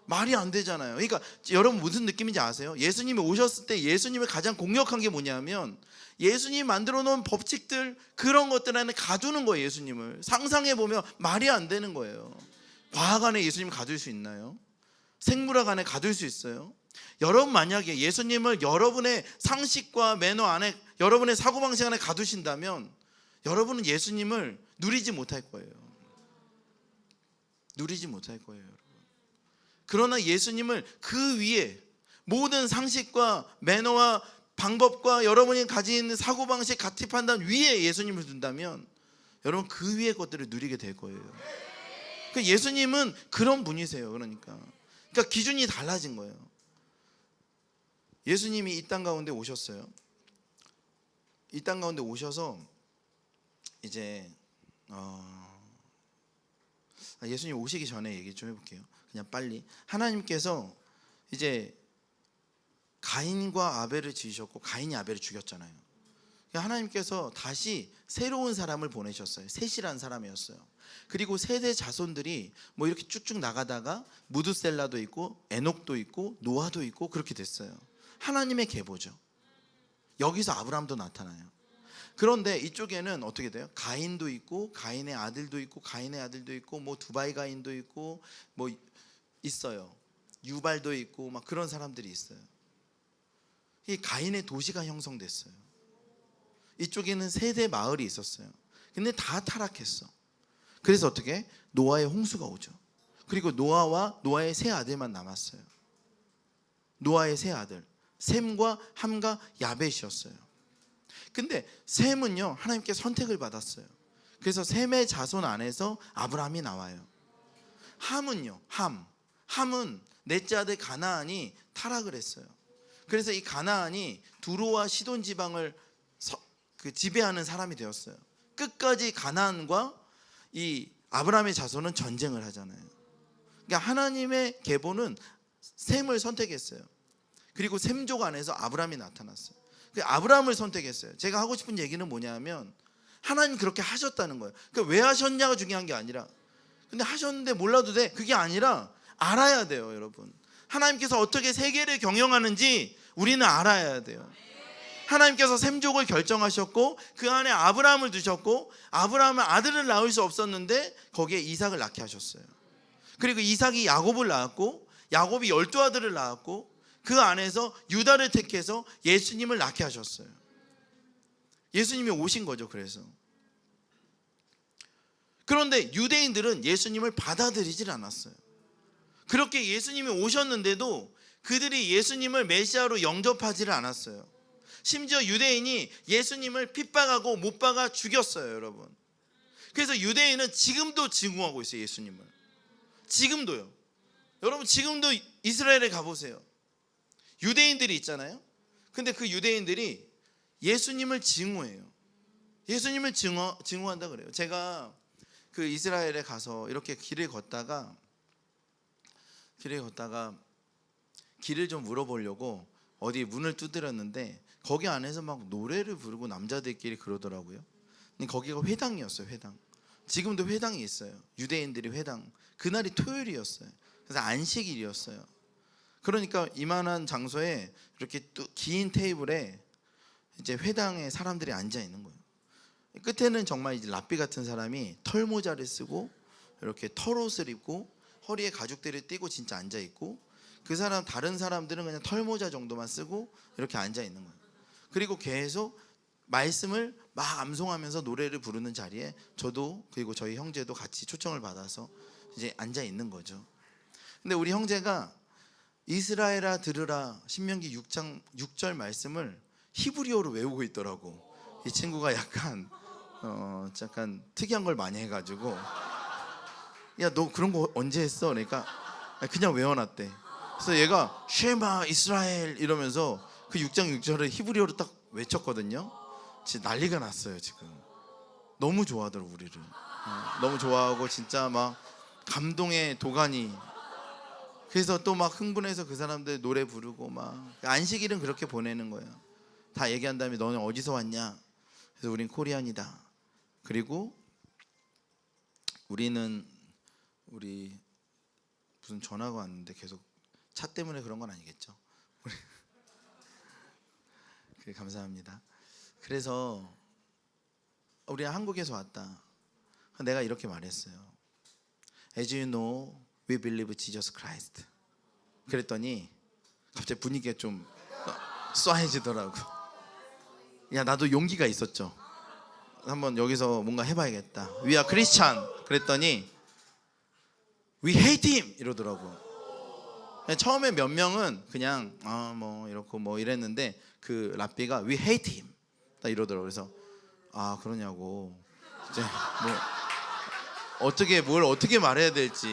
말이 안 되잖아요. 그러니까 여러분 무슨 느낌인지 아세요? 예수님이 오셨을 때 예수님을 가장 공격한 게 뭐냐면 예수님이 만들어 놓은 법칙들, 그런 것들 안에 가두는 거예요. 예수님을 상상해 보면 말이 안 되는 거예요. 과학 안에 예수님을 가둘 수 있나요? 생물학 안에 가둘 수 있어요? 여러분 만약에 예수님을 여러분의 상식과 매너 안에, 여러분의 사고방식 안에 가두신다면 여러분은 예수님을 누리지 못할 거예요. 누리지 못할 거예요, 여러분. 그러나 예수님을 그 위에 모든 상식과 매너와 방법과 여러분이 가지고 있는 사고방식, 가치 판단 위에 예수님을 둔다면 여러분 그 위의 것들을 누리게 될 거예요. 그러니까 예수님은 그런 분이세요. 그러니까 기준이 달라진 거예요. 예수님이 이 땅 가운데 오셨어요. 이 땅 가운데 오셔서 이제 예수님 오시기 전에 얘기 좀 해볼게요. 그냥 빨리. 하나님께서 이제 가인과 아벨을 지으셨고 가인이 아벨을 죽였잖아요. 하나님께서 다시 새로운 사람을 보내셨어요. 셋이라는 사람이었어요. 그리고 세대 자손들이 뭐 이렇게 쭉쭉 나가다가 무드셀라도 있고 에녹도 있고 노아도 있고 그렇게 됐어요. 하나님의 계보죠. 여기서 아브라함도 나타나요. 그런데 이쪽에는 어떻게 돼요? 가인도 있고 가인의 아들도 있고 가인의 아들도 있고 뭐 두바이 가인도 있고 뭐 있어요. 유발도 있고 막 그런 사람들이 있어요. 이 가인의 도시가 형성됐어요. 이쪽에는 세대 마을이 있었어요. 근데 다 타락했어. 그래서 어떻게? 노아의 홍수가 오죠. 그리고 노아와 노아의 세 아들만 남았어요. 노아의 세 아들 셈과 함과 야벳이었어요. 근데 셈은요 하나님께 선택을 받았어요. 그래서 셈의 자손 안에서 아브라함이 나와요. 함은요 함은 넷째 아들 가나안이 타락을 했어요. 그래서 이 가나안이 두로와 시돈 지방을 지배하는 사람이 되었어요. 끝까지 가나안과 이 아브라함의 자손은 전쟁을 하잖아요. 그러니까 하나님의 계보는 셈을 선택했어요. 그리고 셈족 안에서 아브라함이 나타났어요. 아브라함을 선택했어요. 제가 하고 싶은 얘기는 뭐냐면 하나님 그렇게 하셨다는 거예요. 그러니까 왜 하셨냐가 중요한 게 아니라, 근데 하셨는데 몰라도 돼, 그게 아니라 알아야 돼요. 여러분, 하나님께서 어떻게 세계를 경영하는지 우리는 알아야 돼요. 하나님께서 셈족을 결정하셨고 그 안에 아브라함을 두셨고 아브라함은 아들을 낳을 수 없었는데 거기에 이삭을 낳게 하셨어요. 그리고 이삭이 야곱을 낳았고 야곱이 12아들을 낳았고 그 안에서 유다를 택해서 예수님을 낳게 하셨어요. 예수님이 오신 거죠. 그런데 유대인들은 예수님을 받아들이질 않았어요. 그렇게 예수님이 오셨는데도 그들이 예수님을 메시아로 영접하지를 않았어요. 심지어 유대인이 예수님을 핍박하고 못 박아 죽였어요, 여러분. 그래서 유대인은 지금도 증오하고 있어요, 예수님을. 지금도요. 여러분, 지금도 이스라엘에 가보세요. 유대인들이 있잖아요. 근데 그 유대인들이 예수님을 증오해요. 예수님을 증오한다 그래요. 제가 그 이스라엘에 가서 이렇게 길을 걷다가 길을 좀 물어보려고 어디 문을 두드렸는데 거기 안에서 막 노래를 부르고 남자들끼리 그러더라고요. 근데 거기가 회당이었어요. 회당. 지금도 회당이 있어요. 유대인들이 회당. 그날이 토요일이었어요. 그래서 안식일이었어요. 그러니까 이만한 장소에 이렇게 긴 테이블에 이제 회당에 사람들이 앉아 있는 거예요. 끝에는 정말 이제 랍비 같은 사람이 털모자를 쓰고 이렇게 털옷을 입고 허리에 가죽대를 띠고 진짜 앉아 있고, 그 사람 다른 사람들은 그냥 털모자 정도만 쓰고 이렇게 앉아 있는 거예요. 그리고 계속 말씀을 막 암송하면서 노래를 부르는 자리에 저도 그리고 저희 형제도 같이 초청을 받아서 이제 앉아 있는 거죠. 근데 우리 형제가 이스라엘아 들으라 신명기 6장 6절 말씀을 히브리어로 외우고 있더라고. 이 친구가 약간 특이한 걸 많이 해가지고, 야 너 그런 거 언제 했어? 그러니까 그냥 외워놨대. 그래서 얘가 쉐마 이스라엘 이러면서 그 6장 6절을 히브리어로 딱 외쳤거든요. 진짜 난리가 났어요. 지금 너무 좋아하더라고 우리를. 너무 좋아하고 진짜 막 감동의 도가니. 그래서 또 막 흥분해서 그 사람들 노래 부르고 막. 안식일은 그렇게 보내는 거예요. 다 얘기한 다음에 너는 어디서 왔냐? 그래서 우린 코리안이다. 그리고 우리 무슨 전화가 왔는데 계속 차 때문에 그런 건 아니겠죠? 그래, 감사합니다. 그래서 우리 한국에서 왔다. 내가 이렇게 말했어요. As you know, we believe Jesus Christ. 그랬더니 갑자기 분위기가 좀 쏴해지더라고. 야 나도 용기가 있었죠. 한번 여기서 뭔가 해봐야겠다. We are Christian. 그랬더니 We hate him 이러더라고. 처음에 몇 명은 그냥 뭐 이렇고 뭐 이랬는데 그 랍비가 We hate him 딱 이러더라고. 그래서 그러냐고 이제 뭘 어떻게 말해야 될지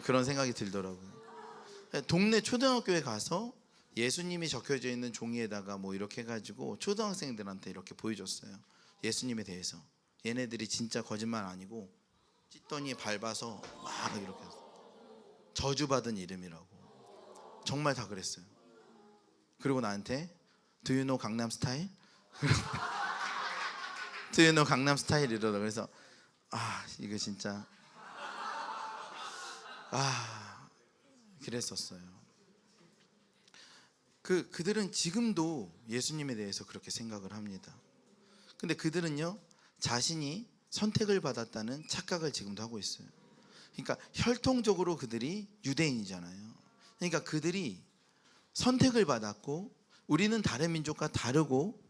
그런 생각이 들더라고요. 동네 초등학교에 가서 예수님이 적혀져 있는 종이에다가 뭐 이렇게 해가지고 초등학생들한테 이렇게 보여줬어요. 예수님에 대해서. 얘네들이 진짜 거짓말 아니고 찢더니 밟아서 막 이렇게 저주받은 이름이라고. 정말 다 그랬어요. 그리고 나한테 Do you know 강남 스타일? Do you know 강남 스타일 이러다. 그래서 이거 진짜 그랬었어요. 그들은 지금도 예수님에 대해서 그렇게 생각을 합니다. 근데 그들은요 자신이 선택을 받았다는 착각을 지금도 하고 있어요. 그러니까 혈통적으로 그들이 유대인이잖아요. 그러니까 그들이 선택을 받았고 우리는 다른 민족과 다르고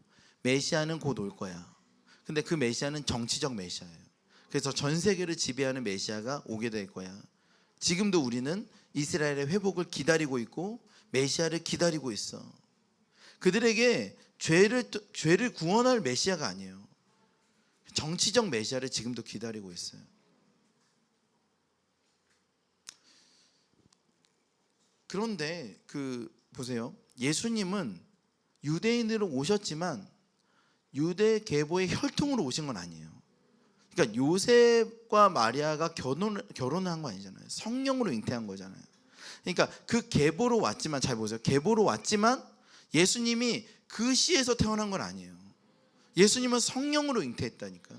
메시아는 곧 올 거야. 근데 그 메시아는 정치적 메시아예요. 그래서 전 세계를 지배하는 메시아가 오게 될 거야. 지금도 우리는 이스라엘의 회복을 기다리고 있고 메시아를 기다리고 있어. 그들에게 죄를 구원할 메시아가 아니에요. 정치적 메시아를 지금도 기다리고 있어요. 그런데 보세요. 예수님은 유대인으로 오셨지만 유대 계보의 혈통으로 오신 건 아니에요. 그러니까 요셉과 마리아가 결혼을 한 거 아니잖아요. 성령으로 잉태한 거잖아요. 그러니까 그 계보로 왔지만, 잘 보세요. 계보로 왔지만 예수님이 그 씨에서 태어난 건 아니에요. 예수님은 성령으로 잉태했다니까.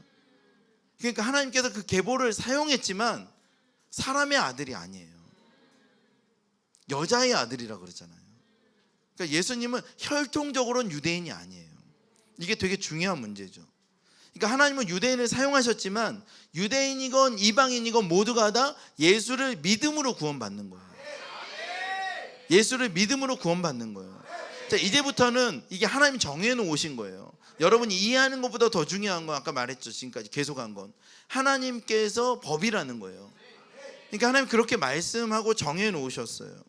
그러니까 하나님께서 그 계보를 사용했지만 사람의 아들이 아니에요. 여자의 아들이라고 그러잖아요. 그러니까 예수님은 혈통적으로는 유대인이 아니에요. 이게 되게 중요한 문제죠. 그러니까 하나님은 유대인을 사용하셨지만 유대인이건 이방인이건 모두가 다 예수를 믿음으로 구원받는 거예요. 예수를 믿음으로 구원받는 거예요. 자, 이제부터는 이게 하나님 정해놓으신 거예요. 여러분이 이해하는 것보다 더 중요한 건 아까 말했죠. 지금까지 계속한 건 하나님께서 법이라는 거예요. 그러니까 하나님 그렇게 말씀하고 정해놓으셨어요.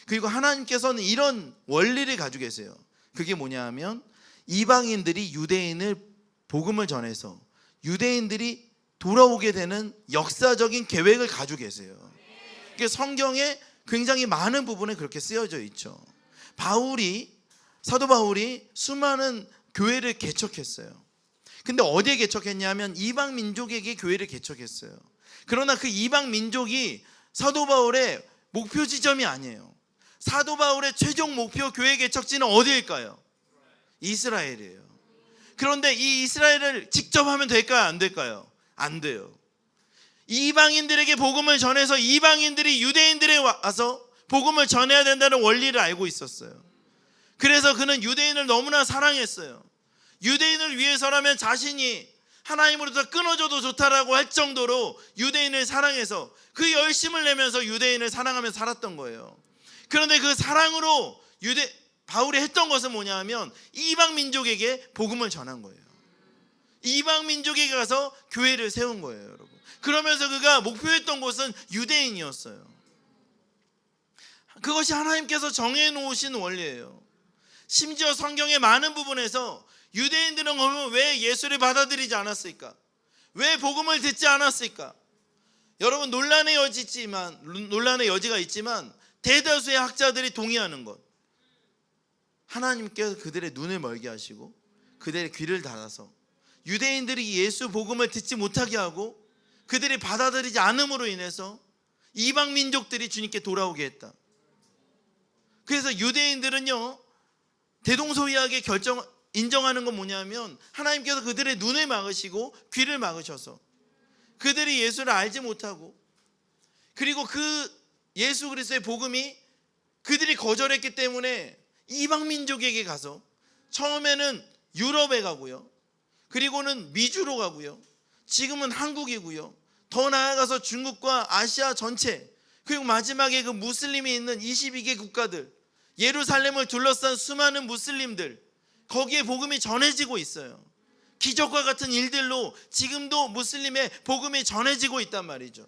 그리고 하나님께서는 이런 원리를 가지고 계세요. 그게 뭐냐 하면 이방인들이 유대인을 복음을 전해서 유대인들이 돌아오게 되는 역사적인 계획을 가지고 계세요. 그게 성경에 굉장히 많은 부분에 그렇게 쓰여져 있죠. 사도 바울이 수많은 교회를 개척했어요. 근데 어디에 개척했냐면 이방 민족에게 교회를 개척했어요. 그러나 그 이방 민족이 사도 바울의 목표 지점이 아니에요. 사도 바울의 최종 목표 교회 개척지는 어디일까요? 이스라엘이에요. 그런데 이 이스라엘을 직접 하면 될까요? 안 될까요? 안 돼요. 이방인들에게 복음을 전해서 이방인들이 유대인들에 와서 복음을 전해야 된다는 원리를 알고 있었어요. 그래서 그는 유대인을 너무나 사랑했어요. 유대인을 위해서라면 자신이 하나님으로부터 끊어져도 좋다라고 할 정도로 유대인을 사랑해서 그 열심을 내면서 유대인을 사랑하며 살았던 거예요. 그런데 그 사랑으로 바울이 했던 것은 뭐냐 하면 이방 민족에게 복음을 전한 거예요. 이방 민족에게 가서 교회를 세운 거예요, 여러분. 그러면서 그가 목표했던 곳은 유대인이었어요. 그것이 하나님께서 정해놓으신 원리예요. 심지어 성경의 많은 부분에서 유대인들은 그러면 왜 예수를 받아들이지 않았을까? 왜 복음을 듣지 않았을까? 여러분 논란의 여지가 있지만 대다수의 학자들이 동의하는 것, 하나님께서 그들의 눈을 멀게 하시고 그들의 귀를 닫아서 유대인들이 예수 복음을 듣지 못하게 하고 그들이 받아들이지 않음으로 인해서 이방 민족들이 주님께 돌아오게 했다. 그래서 유대인들은요 대동소이하게 인정하는 건 뭐냐면 하나님께서 그들의 눈을 막으시고 귀를 막으셔서 그들이 예수를 알지 못하고, 그리고 그 예수 그리스도의 복음이 그들이 거절했기 때문에 이방 민족에게 가서 처음에는 유럽에 가고요, 그리고는 미주로 가고요, 지금은 한국이고요, 더 나아가서 중국과 아시아 전체, 그리고 마지막에 그 무슬림이 있는 22개 국가들, 예루살렘을 둘러싼 수많은 무슬림들, 거기에 복음이 전해지고 있어요. 기적과 같은 일들로 지금도 무슬림의 복음이 전해지고 있단 말이죠.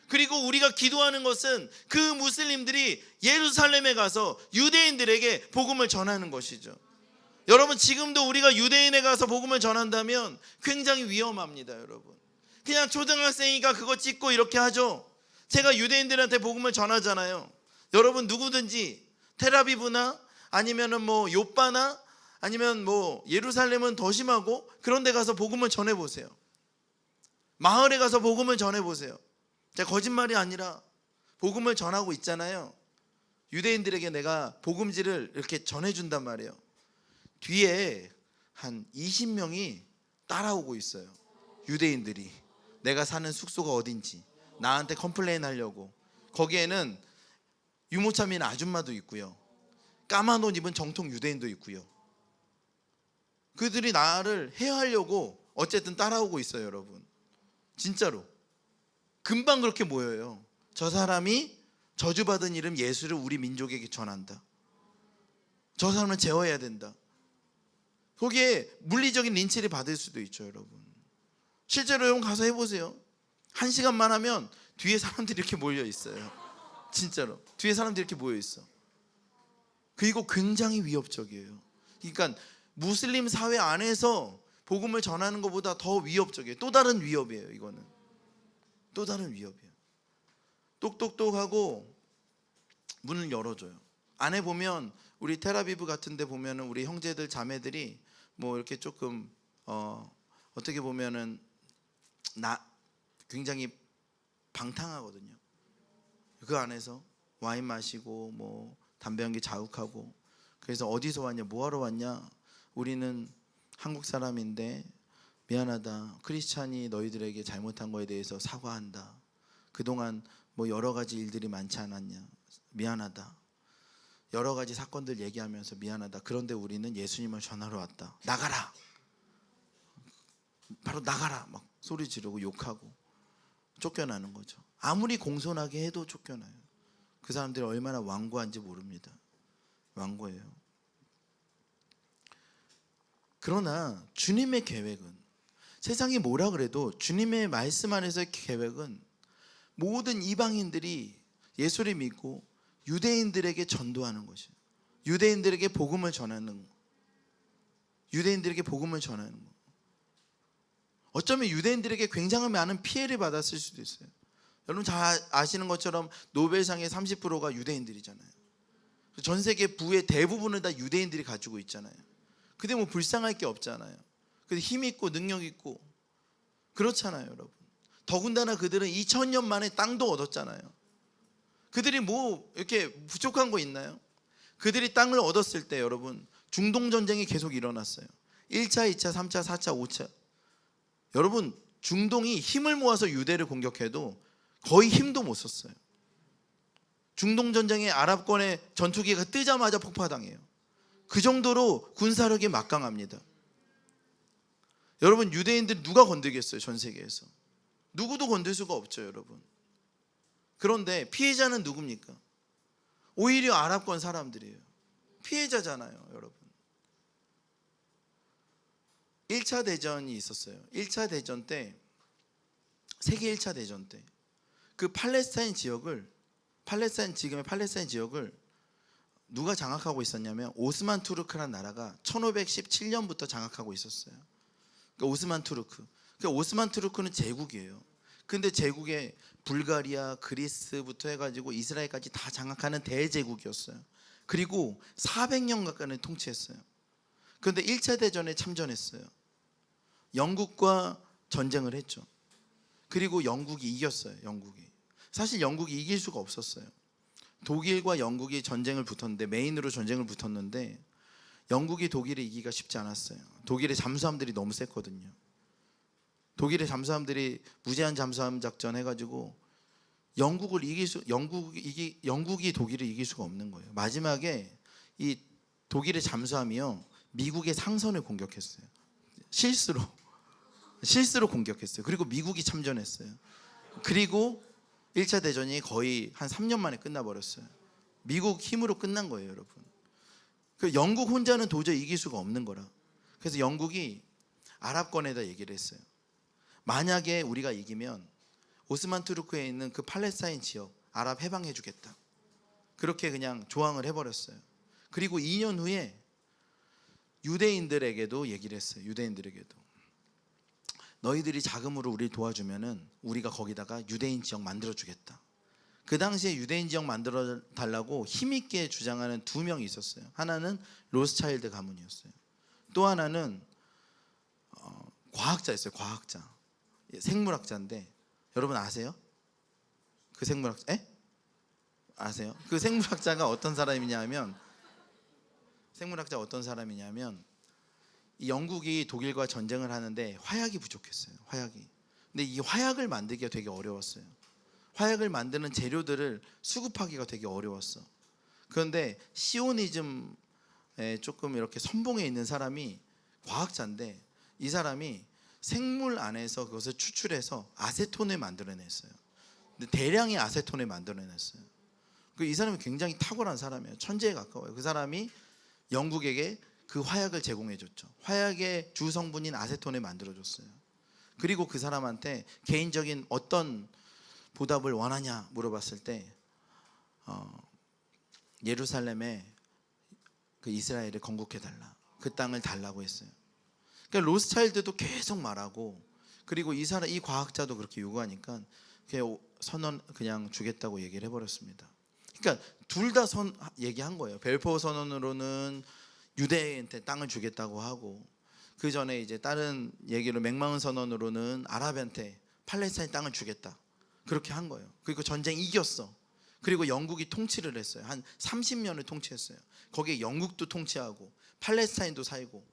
그리고 우리가 기도하는 것은 그 무슬림들이 예루살렘에 가서 유대인들에게 복음을 전하는 것이죠. 여러분, 지금도 우리가 유대인에 가서 복음을 전한다면 굉장히 위험합니다. 여러분, 그냥 초등학생이가 그거 찍고 이렇게 하죠. 제가 유대인들한테 복음을 전하잖아요. 여러분, 누구든지 텔아비브나 아니면은 뭐 요빠나 아니면 뭐 예루살렘은 더 심하고 그런 데 가서 복음을 전해 보세요. 마을에 가서 복음을 전해 보세요. 제가 거짓말이 아니라 복음을 전하고 있잖아요. 유대인들에게 내가 복음지를 이렇게 전해준단 말이에요. 뒤에 한 20명이 따라오고 있어요. 유대인들이 내가 사는 숙소가 어딘지 나한테 컴플레인 하려고. 거기에는 유모차 민 아줌마도 있고요, 까만 옷 입은 정통 유대인도 있고요. 그들이 나를 해하려고 어쨌든 따라오고 있어요. 여러분, 진짜로 금방 그렇게 모여요. 저 사람이 저주받은 이름 예수를 우리 민족에게 전한다, 저 사람은 제어해야 된다. 거기에 물리적인 린치를 받을 수도 있죠. 여러분, 실제로 여러분 가서 해보세요. 1시간만 하면 뒤에 사람들이 이렇게 몰려 있어요. 진짜로 뒤에 사람들이 이렇게 모여 있어. 그리고 굉장히 위협적이에요. 그러니까 무슬림 사회 안에서 복음을 전하는 것보다 더 위협적이에요. 또 다른 위협이에요. 이거는 또 다른 위협이에요. 똑똑똑하고 문을 열어줘요. 안에 보면 우리 텔아비브 같은 데 보면은 우리 형제들 자매들이 뭐 이렇게 조금 어떻게 보면은 굉장히 방탕하거든요. 그 안에서 와인 마시고 뭐 담배 연기 자욱하고. 그래서 어디서 왔냐, 뭐하러 왔냐, 우리는 한국 사람인데 미안하다, 크리스찬이 너희들에게 잘못한 거에 대해서 사과한다, 그동안 뭐 여러 가지 일들이 많지 않았냐, 미안하다, 여러 가지 사건들 얘기하면서 미안하다, 그런데 우리는 예수님을 전하러 왔다, 나가라. 바로 나가라 막 소리 지르고 욕하고 쫓겨나는 거죠. 아무리 공손하게 해도 쫓겨나요. 그 사람들이 얼마나 완고한지 모릅니다. 완고해요. 그러나 주님의 계획은, 세상이 뭐라 그래도 주님의 말씀 안에서의 계획은 모든 이방인들이 예수를 믿고 유대인들에게 전도하는 것이에요. 유대인들에게 복음을 전하는 거. 유대인들에게 복음을 전하는 거. 어쩌면 유대인들에게 굉장히 많은 피해를 받았을 수도 있어요. 여러분 잘 아시는 것처럼 노벨상의 30%가 유대인들이잖아요. 전 세계 부의 대부분을 다 유대인들이 가지고 있잖아요. 근데 뭐 불쌍할 게 없잖아요. 근데 힘 있고 능력 있고 그렇잖아요, 여러분. 더군다나 그들은 2000년 만에 땅도 얻었잖아요. 그들이 뭐 이렇게 부족한 거 있나요? 그들이 땅을 얻었을 때 여러분 중동 전쟁이 계속 일어났어요. 1차, 2차, 3차, 4차, 5차. 여러분 중동이 힘을 모아서 유대를 공격해도 거의 힘도 못 썼어요. 중동 전쟁에 아랍권의 전투기가 뜨자마자 폭파당해요. 그 정도로 군사력이 막강합니다. 여러분 유대인들 누가 건들겠어요? 전 세계에서 누구도 건들 수가 없죠, 여러분. 그런데 피해자는 누굽니까? 오히려 아랍권 사람들이에요. 피해자잖아요, 여러분. 1차 대전이 있었어요. 1차 대전 때, 세계 1차 대전 때 그 지금의 팔레스타인 지역을 누가 장악하고 있었냐면 오스만 투르크라는 나라가 1517년부터 장악하고 있었어요. 그러니까 오스만 투르크. 그러니까 오스만 투르크는 제국이에요. 근데 제국에 불가리아, 그리스부터 해가지고 이스라엘까지 다 장악하는 대제국이었어요. 그리고 400년 가까이 통치했어요. 그런데 1차 대전에 참전했어요. 영국과 전쟁을 했죠. 그리고 영국이 이겼어요. 사실 영국이 이길 수가 없었어요. 독일과 영국이 전쟁을 붙었는데, 메인으로 전쟁을 붙었는데 영국이 독일을 이기기가 쉽지 않았어요. 독일의 잠수함들이 너무 셌거든요. 독일의 잠수함들이 무제한 잠수함 작전 해가지고 영국이 독일을 이길 수가 없는 거예요. 마지막에 이 독일의 잠수함이요 미국의 상선을 공격했어요. 실수로 공격했어요. 그리고 미국이 참전했어요. 그리고 1차 대전이 거의 한 3년 만에 끝나버렸어요. 미국 힘으로 끝난 거예요, 여러분. 그 영국 혼자는 도저히 이길 수가 없는 거라. 그래서 영국이 아랍권에다 얘기를 했어요. 만약에 우리가 이기면 오스만 투르크에 있는 그 팔레스타인 지역 아랍 해방해 주겠다. 그렇게 그냥 조항을 해버렸어요. 그리고 2년 후에 유대인들에게도 얘기를 했어요. 유대인들에게도 너희들이 자금으로 우리를 도와주면은 우리가 거기다가 유대인 지역 만들어 주겠다. 그 당시에 유대인 지역 만들어 달라고 힘있게 주장하는 두 명이 있었어요. 하나는 로스차일드 가문이었어요. 또 하나는 과학자였어요. 과학자, 생물학자인데 여러분 아세요? 그 생물학자? 아세요? 그 생물학자가 어떤 사람이냐면 이 영국이 독일과 전쟁을 하는데 화약이 부족했어요. 화약이. 근데 이 화약을 만들기가 되게 어려웠어요. 화약을 만드는 재료들을 수급하기가 되게 어려웠어. 그런데 시오니즘에 조금 이렇게 선봉에 있는 사람이 과학자인데 이 사람이 생물 안에서 그것을 추출해서 아세톤을 만들어냈어요. 근데 대량의 아세톤을 만들어냈어요. 이 사람이 굉장히 탁월한 사람이에요. 천재에 가까워요. 그 사람이 영국에게 그 화약을 제공해줬죠. 화약의 주 성분인 아세톤을 만들어줬어요. 그리고 그 사람한테 개인적인 어떤 보답을 원하냐 물어봤을 때 예루살렘에 그 이스라엘을 건국해달라, 그 땅을 달라고 했어요. 그러니까 로스차일드도 계속 말하고, 그리고 이 과학자도 그렇게 요구하니까 그냥 주겠다고 얘기를 해버렸습니다. 그러니까 둘 다 얘기한 거예요. 벨포어 선언으로는 유대인한테 땅을 주겠다고 하고, 그 전에 이제 다른 얘기로 맥마운 선언으로는 아랍한테 팔레스타인 땅을 주겠다, 그렇게 한 거예요. 그리고 전쟁 이겼어. 그리고 영국이 통치를 했어요. 한 30년을 통치했어요. 거기에 영국도 통치하고 팔레스타인도 살고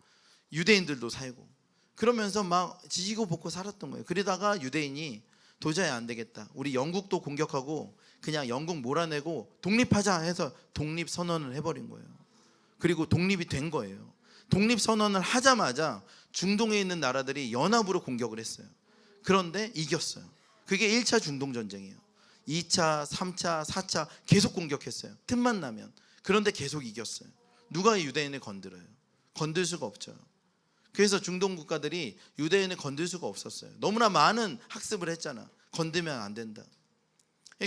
유대인들도 살고, 그러면서 막 지지고 볶고 살았던 거예요. 그러다가 유대인이 도저히 안 되겠다, 우리 영국도 공격하고 그냥 영국 몰아내고 독립하자 해서 독립선언을 해버린 거예요. 그리고 독립이 된 거예요. 독립선언을 하자마자 중동에 있는 나라들이 연합으로 공격을 했어요. 그런데 이겼어요. 그게 1차 중동 전쟁이에요. 2차, 3차, 4차 계속 공격했어요. 틈만 나면. 그런데 계속 이겼어요. 누가 유대인을 건드려요? 건들 수가 없죠. 그래서 중동 국가들이 유대인을 건들 수가 없었어요. 너무나 많은 학습을 했잖아. 건들면 안 된다.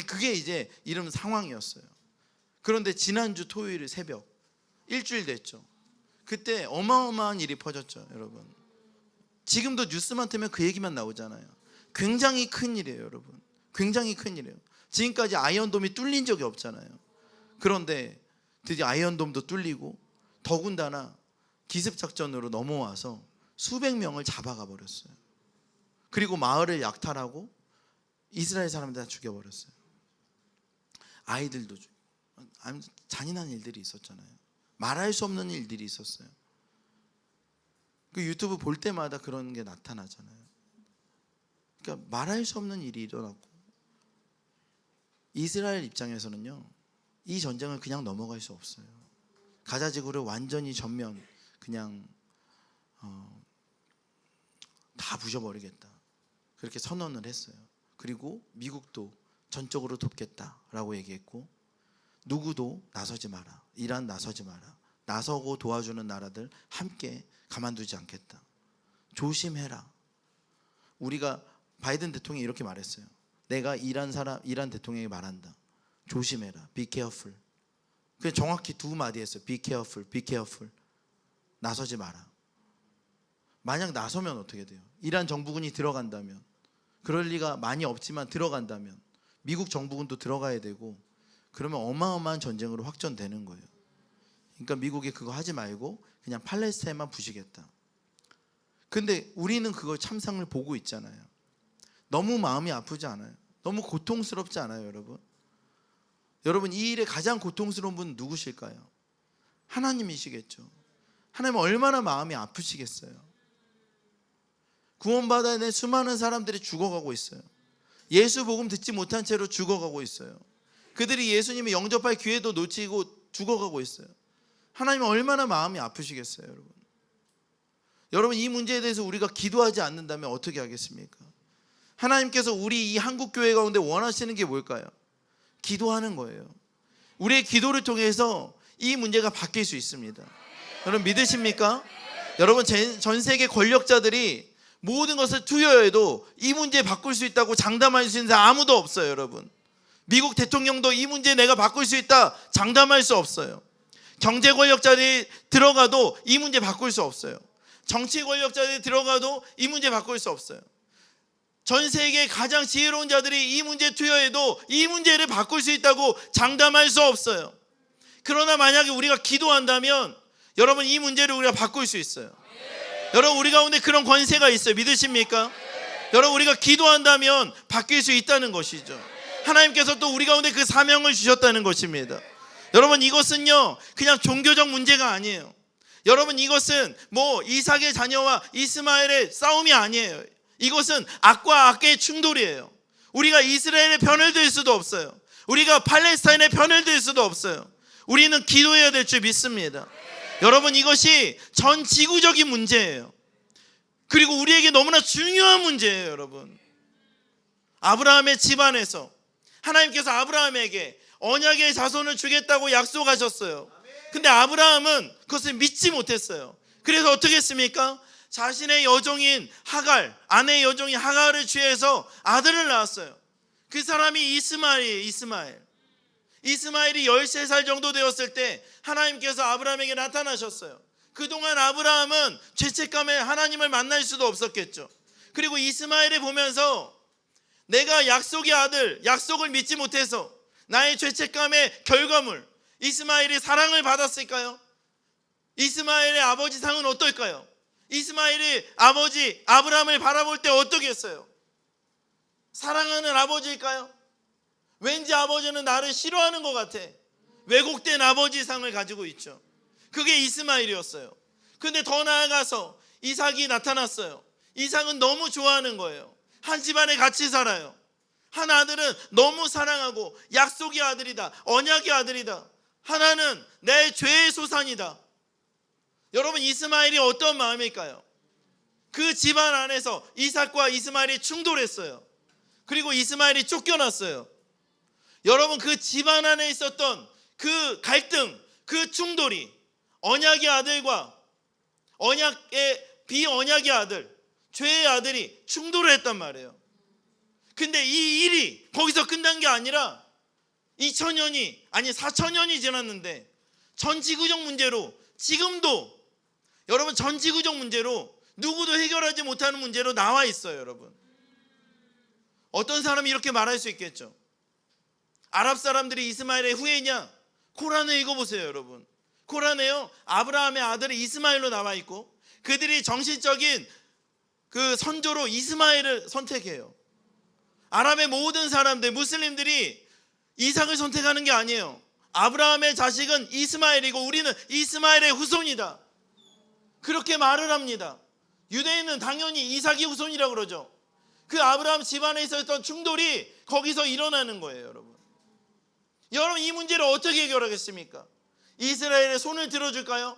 그게 이제 이런 상황이었어요. 그런데 지난주 토요일 새벽 일주일 됐죠. 그때 어마어마한 일이 퍼졌죠, 여러분. 지금도 뉴스만 틀면 그 얘기만 나오잖아요. 굉장히 큰 일이에요, 여러분. 굉장히 큰 일이에요. 지금까지 아이언돔이 뚫린 적이 없잖아요. 그런데 드디어 아이언돔도 뚫리고 더군다나 기습작전으로 넘어와서 수백 명을 잡아가 버렸어요. 그리고 마을을 약탈하고 이스라엘 사람들 다 죽여버렸어요. 아이들도 잔인한 일들이 있었잖아요. 말할 수 없는 일들이 있었어요. 그 유튜브 볼 때마다 그런 게 나타나잖아요. 그러니까 말할 수 없는 일이 일어났고, 이스라엘 입장에서는요, 이 전쟁을 그냥 넘어갈 수 없어요. 가자 지구를 완전히 전면 그냥 다 부셔버리겠다, 그렇게 선언을 했어요. 그리고 미국도 전적으로 돕겠다라고 얘기했고, 누구도 나서지 마라, 이란 나서지 마라, 나서고 도와주는 나라들 함께 가만두지 않겠다, 조심해라. 우리가 바이든 대통령이 이렇게 말했어요. 내가 이란 대통령에게 말한다. 조심해라. Be careful. 그 정확히 두 마디 했어요. Be careful, be careful. 나서지 마라. 만약 나서면 어떻게 돼요? 이란 정부군이 들어간다면, 그럴 리가 많이 없지만 들어간다면 미국 정부군도 들어가야 되고, 그러면 어마어마한 전쟁으로 확전되는 거예요. 그러니까 미국이 그거 하지 말고 그냥 팔레스타인만 부시겠다. 근데 우리는 그걸 참상을 보고 있잖아요. 너무 마음이 아프지 않아요? 너무 고통스럽지 않아요, 여러분? 여러분, 이 일에 가장 고통스러운 분은 누구실까요? 하나님이시겠죠. 하나님 얼마나 마음이 아프시겠어요. 구원받아야 될 수많은 사람들이 죽어가고 있어요. 예수 복음 듣지 못한 채로 죽어가고 있어요. 그들이 예수님을 영접할 기회도 놓치고 죽어가고 있어요. 하나님 얼마나 마음이 아프시겠어요, 여러분. 여러분, 이 문제에 대해서 우리가 기도하지 않는다면 어떻게 하겠습니까? 하나님께서 우리 이 한국교회 가운데 원하시는 게 뭘까요? 기도하는 거예요. 우리의 기도를 통해서 이 문제가 바뀔 수 있습니다. 여러분, 믿으십니까? 여러분, 전 세계 권력자들이 모든 것을 투여해도 이 문제 바꿀 수 있다고 장담할 수 있는 사람 아무도 없어요, 여러분. 미국 대통령도 이 문제 내가 바꿀 수 있다 장담할 수 없어요. 경제 권력자들이 들어가도 이 문제 바꿀 수 없어요. 정치 권력자들이 들어가도 이 문제 바꿀 수 없어요. 전 세계 가장 지혜로운 자들이 이 문제 투여해도 이 문제를 바꿀 수 있다고 장담할 수 없어요. 그러나 만약에 우리가 기도한다면 여러분, 이 문제를 우리가 바꿀 수 있어요. 여러분, 우리 가운데 그런 권세가 있어요. 믿으십니까? 여러분, 우리가 기도한다면 바뀔 수 있다는 것이죠. 하나님께서 또 우리 가운데 그 사명을 주셨다는 것입니다. 여러분, 이것은요 그냥 종교적 문제가 아니에요. 여러분, 이것은 뭐 이삭의 자녀와 이스마엘의 싸움이 아니에요. 이것은 악과 악의 충돌이에요. 우리가 이스라엘의 편을 들 수도 없어요. 우리가 팔레스타인의 편을 들 수도 없어요. 우리는 기도해야 될 줄 믿습니다. 여러분, 이것이 전 지구적인 문제예요. 그리고 우리에게 너무나 중요한 문제예요, 여러분. 아브라함의 집안에서 하나님께서 아브라함에게 언약의 자손을 주겠다고 약속하셨어요. 근데 아브라함은 그것을 믿지 못했어요. 그래서 어떻게 했습니까? 자신의 여종인 하갈, 아내의 여종인 하갈을 취해서 아들을 낳았어요. 그 사람이 이스마엘이에요. 이스마엘이 13살 정도 되었을 때 하나님께서 아브라함에게 나타나셨어요. 그동안 아브라함은 죄책감에 하나님을 만날 수도 없었겠죠. 그리고 이스마엘을 보면서 내가 약속의 아들, 약속을 믿지 못해서 나의 죄책감의 결과물, 이스마엘이 사랑을 받았을까요? 이스마엘의 아버지 상은 어떨까요? 이스마엘이 아버지 아브라함을 바라볼 때 어떻게 했어요? 사랑하는 아버지일까요? 왠지 아버지는 나를 싫어하는 것 같아. 왜곡된 아버지 상을 가지고 있죠. 그게 이스마엘이었어요. 근데 더 나아가서 이삭이 나타났어요. 이삭은 너무 좋아하는 거예요. 한 집안에 같이 살아요. 한 아들은 너무 사랑하고 약속의 아들이다, 언약의 아들이다. 하나는 내 죄의 소산이다. 여러분, 이스마엘이 어떤 마음일까요? 그 집안 안에서 이삭과 이스마엘이 충돌했어요. 그리고 이스마엘이 쫓겨났어요. 여러분, 그 집안 안에 있었던 그 갈등, 그 충돌이 언약의 아들과 비언약의 아들, 죄의 아들이 충돌을 했단 말이에요. 근데 이 일이 거기서 끝난 게 아니라 2000년이 아니 4000년이 지났는데 전지구적 문제로 지금도 여러분 전지구적 문제로 누구도 해결하지 못하는 문제로 나와 있어요. 여러분, 어떤 사람이 이렇게 말할 수 있겠죠. 아랍 사람들이 이스마엘의 후예냐? 코란을 읽어보세요. 여러분, 코란에요 아브라함의 아들이 이스마엘로 나와 있고 그들이 정신적인 그 선조로 이스마엘을 선택해요. 아랍의 모든 사람들, 무슬림들이 이삭을 선택하는 게 아니에요. 아브라함의 자식은 이스마엘이고 우리는 이스마엘의 후손이다, 그렇게 말을 합니다. 유대인은 당연히 이삭이 후손이라고 그러죠. 그 아브라함 집안에 있었던 충돌이 거기서 일어나는 거예요. 여러분, 이 문제를 어떻게 해결하겠습니까? 이스라엘의 손을 들어줄까요?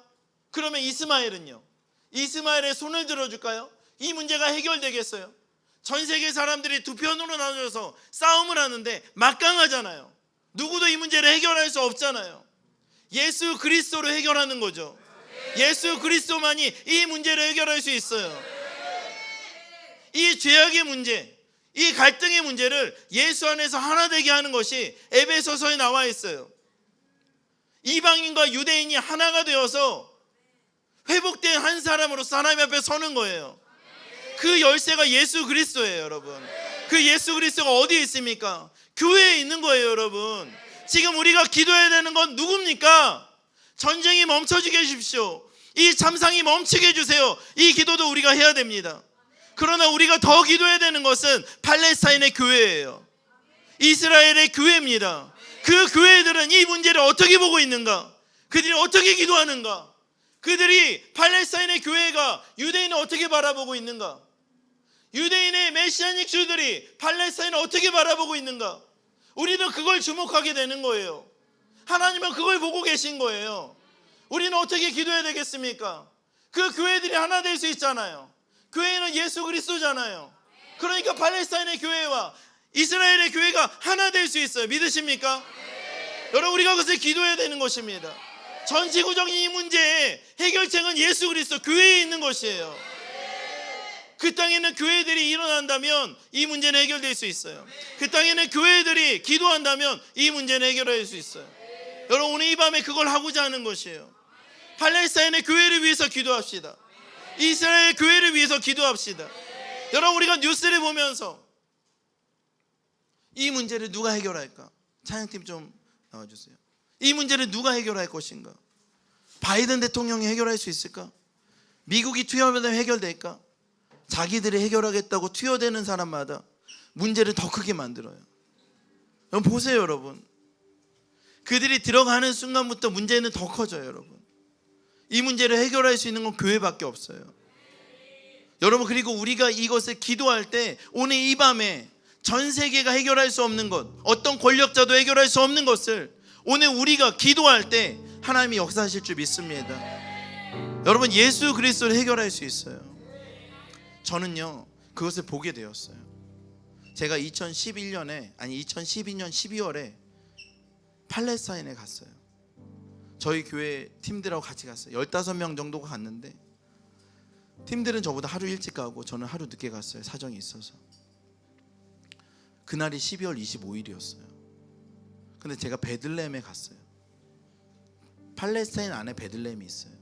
그러면 이스마엘은요? 이스마엘의 손을 들어줄까요? 이 문제가 해결되겠어요? 전 세계 사람들이 두 편으로 나눠서 싸움을 하는데 막강하잖아요. 누구도 이 문제를 해결할 수 없잖아요. 예수 그리스도로 해결하는 거죠. 예수 그리스도만이 이 문제를 해결할 수 있어요. 이 죄악의 문제, 이 갈등의 문제를 예수 안에서 하나 되게 하는 것이 에베소서에 나와 있어요. 이방인과 유대인이 하나가 되어서 회복된 한 사람으로 하나님 앞에 서는 거예요. 그 열쇠가 예수 그리스도예요. 여러분, 그 예수 그리스도가 어디에 있습니까? 교회에 있는 거예요. 여러분, 지금 우리가 기도해야 되는 건 누굽니까? 전쟁이 멈춰지게 해주십시오. 이 참상이 멈추게 해주세요. 이 기도도 우리가 해야 됩니다. 그러나 우리가 더 기도해야 되는 것은 팔레스타인의 교회예요. 이스라엘의 교회입니다. 그 교회들은 이 문제를 어떻게 보고 있는가? 그들이 어떻게 기도하는가? 그들이 팔레스타인의 교회가 유대인을 어떻게 바라보고 있는가? 유대인의 메시아닉 주들이 팔레스타인을 어떻게 바라보고 있는가? 우리는 그걸 주목하게 되는 거예요. 하나님은 그걸 보고 계신 거예요. 우리는 어떻게 기도해야 되겠습니까? 그 교회들이 하나 될 수 있잖아요. 교회는 예수 그리스도잖아요. 그러니까 팔레스타인의 교회와 이스라엘의 교회가 하나 될 수 있어요. 믿으십니까? 여러분, 우리가 그것을 기도해야 되는 것입니다. 전지구적인 이 문제의 해결책은 예수 그리스도 교회에 있는 것이에요. 그 땅에는 교회들이 일어난다면 이 문제는 해결될 수 있어요. 그 땅에는 교회들이 기도한다면 이 문제는 해결될 수 있어요. 여러분, 오늘 이 밤에 그걸 하고자 하는 것이에요. 팔레스타인의 교회를 위해서 기도합시다. 이스라엘 교회를 위해서 기도합시다. 여러분, 우리가 뉴스를 보면서 이 문제를 누가 해결할까? 찬양팀 좀 나와주세요. 이 문제를 누가 해결할 것인가? 바이든 대통령이 해결할 수 있을까? 미국이 투여되면 해결될까? 자기들이 해결하겠다고 투여되는 사람마다 문제를 더 크게 만들어요. 여러분 보세요. 여러분, 그들이 들어가는 순간부터 문제는 더 커져요. 여러분, 이 문제를 해결할 수 있는 건 교회밖에 없어요. 여러분, 그리고 우리가 이것을 기도할 때 오늘 이 밤에 전 세계가 해결할 수 없는 것, 어떤 권력자도 해결할 수 없는 것을 오늘 우리가 기도할 때 하나님이 역사하실 줄 믿습니다. 여러분, 예수 그리스도를 해결할 수 있어요. 저는요 그것을 보게 되었어요. 제가 2012년 12월에 팔레스타인에 갔어요. 저희 교회 팀들하고 같이 갔어요. 15명 정도가 갔는데 팀들은 저보다 하루 일찍 가고 저는 하루 늦게 갔어요. 사정이 있어서. 그날이 12월 25일이었어요. 근데 제가 베들레헴에 갔어요. 팔레스타인 안에 베들레헴이 있어요.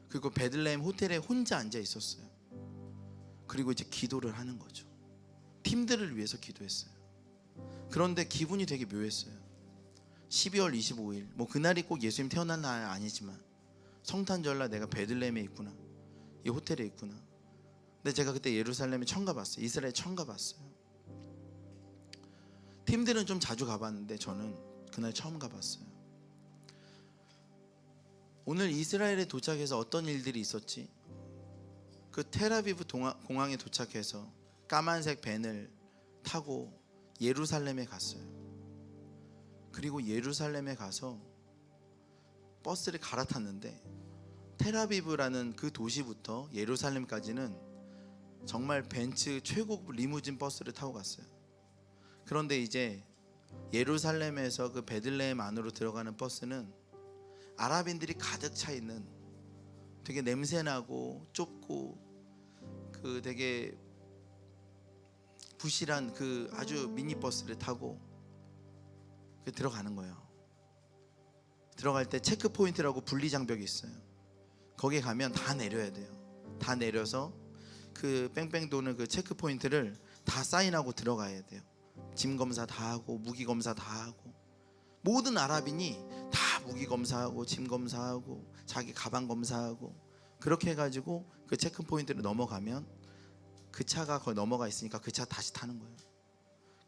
그리고 베들레헴 호텔에 혼자 앉아 있었어요. 그리고 이제 기도를 하는 거죠. 팀들을 위해서 기도했어요. 그런데 기분이 되게 묘했어요. 12월 25일, 뭐 그날이 꼭 예수님 태어난 날 아니지만 성탄절날 내가 베들레헴에 있구나, 이 호텔에 있구나. 근데 제가 그때 예루살렘에 처음 가봤어요. 이스라엘 처음 가봤어요. 팀들은 좀 자주 가봤는데 저는 그날 처음 가봤어요. 오늘 이스라엘에 도착해서 어떤 일들이 있었지? 그 텔아비브 공항에 도착해서 까만색 밴을 타고 예루살렘에 갔어요. 그리고 예루살렘에 가서 버스를 갈아탔는데 텔아비브라는 그 도시부터 예루살렘까지는 정말 벤츠 최고급 리무진 버스를 타고 갔어요. 그런데 이제 예루살렘에서 그 베들레헴 안으로 들어가는 버스는 아랍인들이 가득 차 있는 되게 냄새나고 좁고 그 되게 부실한 그 아주 미니버스를 타고 들어가는 거예요. 들어갈 때 체크포인트라고 분리장벽이 있어요. 거기 가면 다 내려야 돼요. 다 내려서 그 뺑뺑 도는 그 체크포인트를 다 사인하고 들어가야 돼요. 짐 검사 다 하고 무기 검사 다 하고, 모든 아랍인이 다 무기 검사하고 짐 검사하고 자기 가방 검사하고 그렇게 해가지고 그 체크포인트를 넘어가면 그 차가 거의 넘어가 있으니까 그 차 다시 타는 거예요.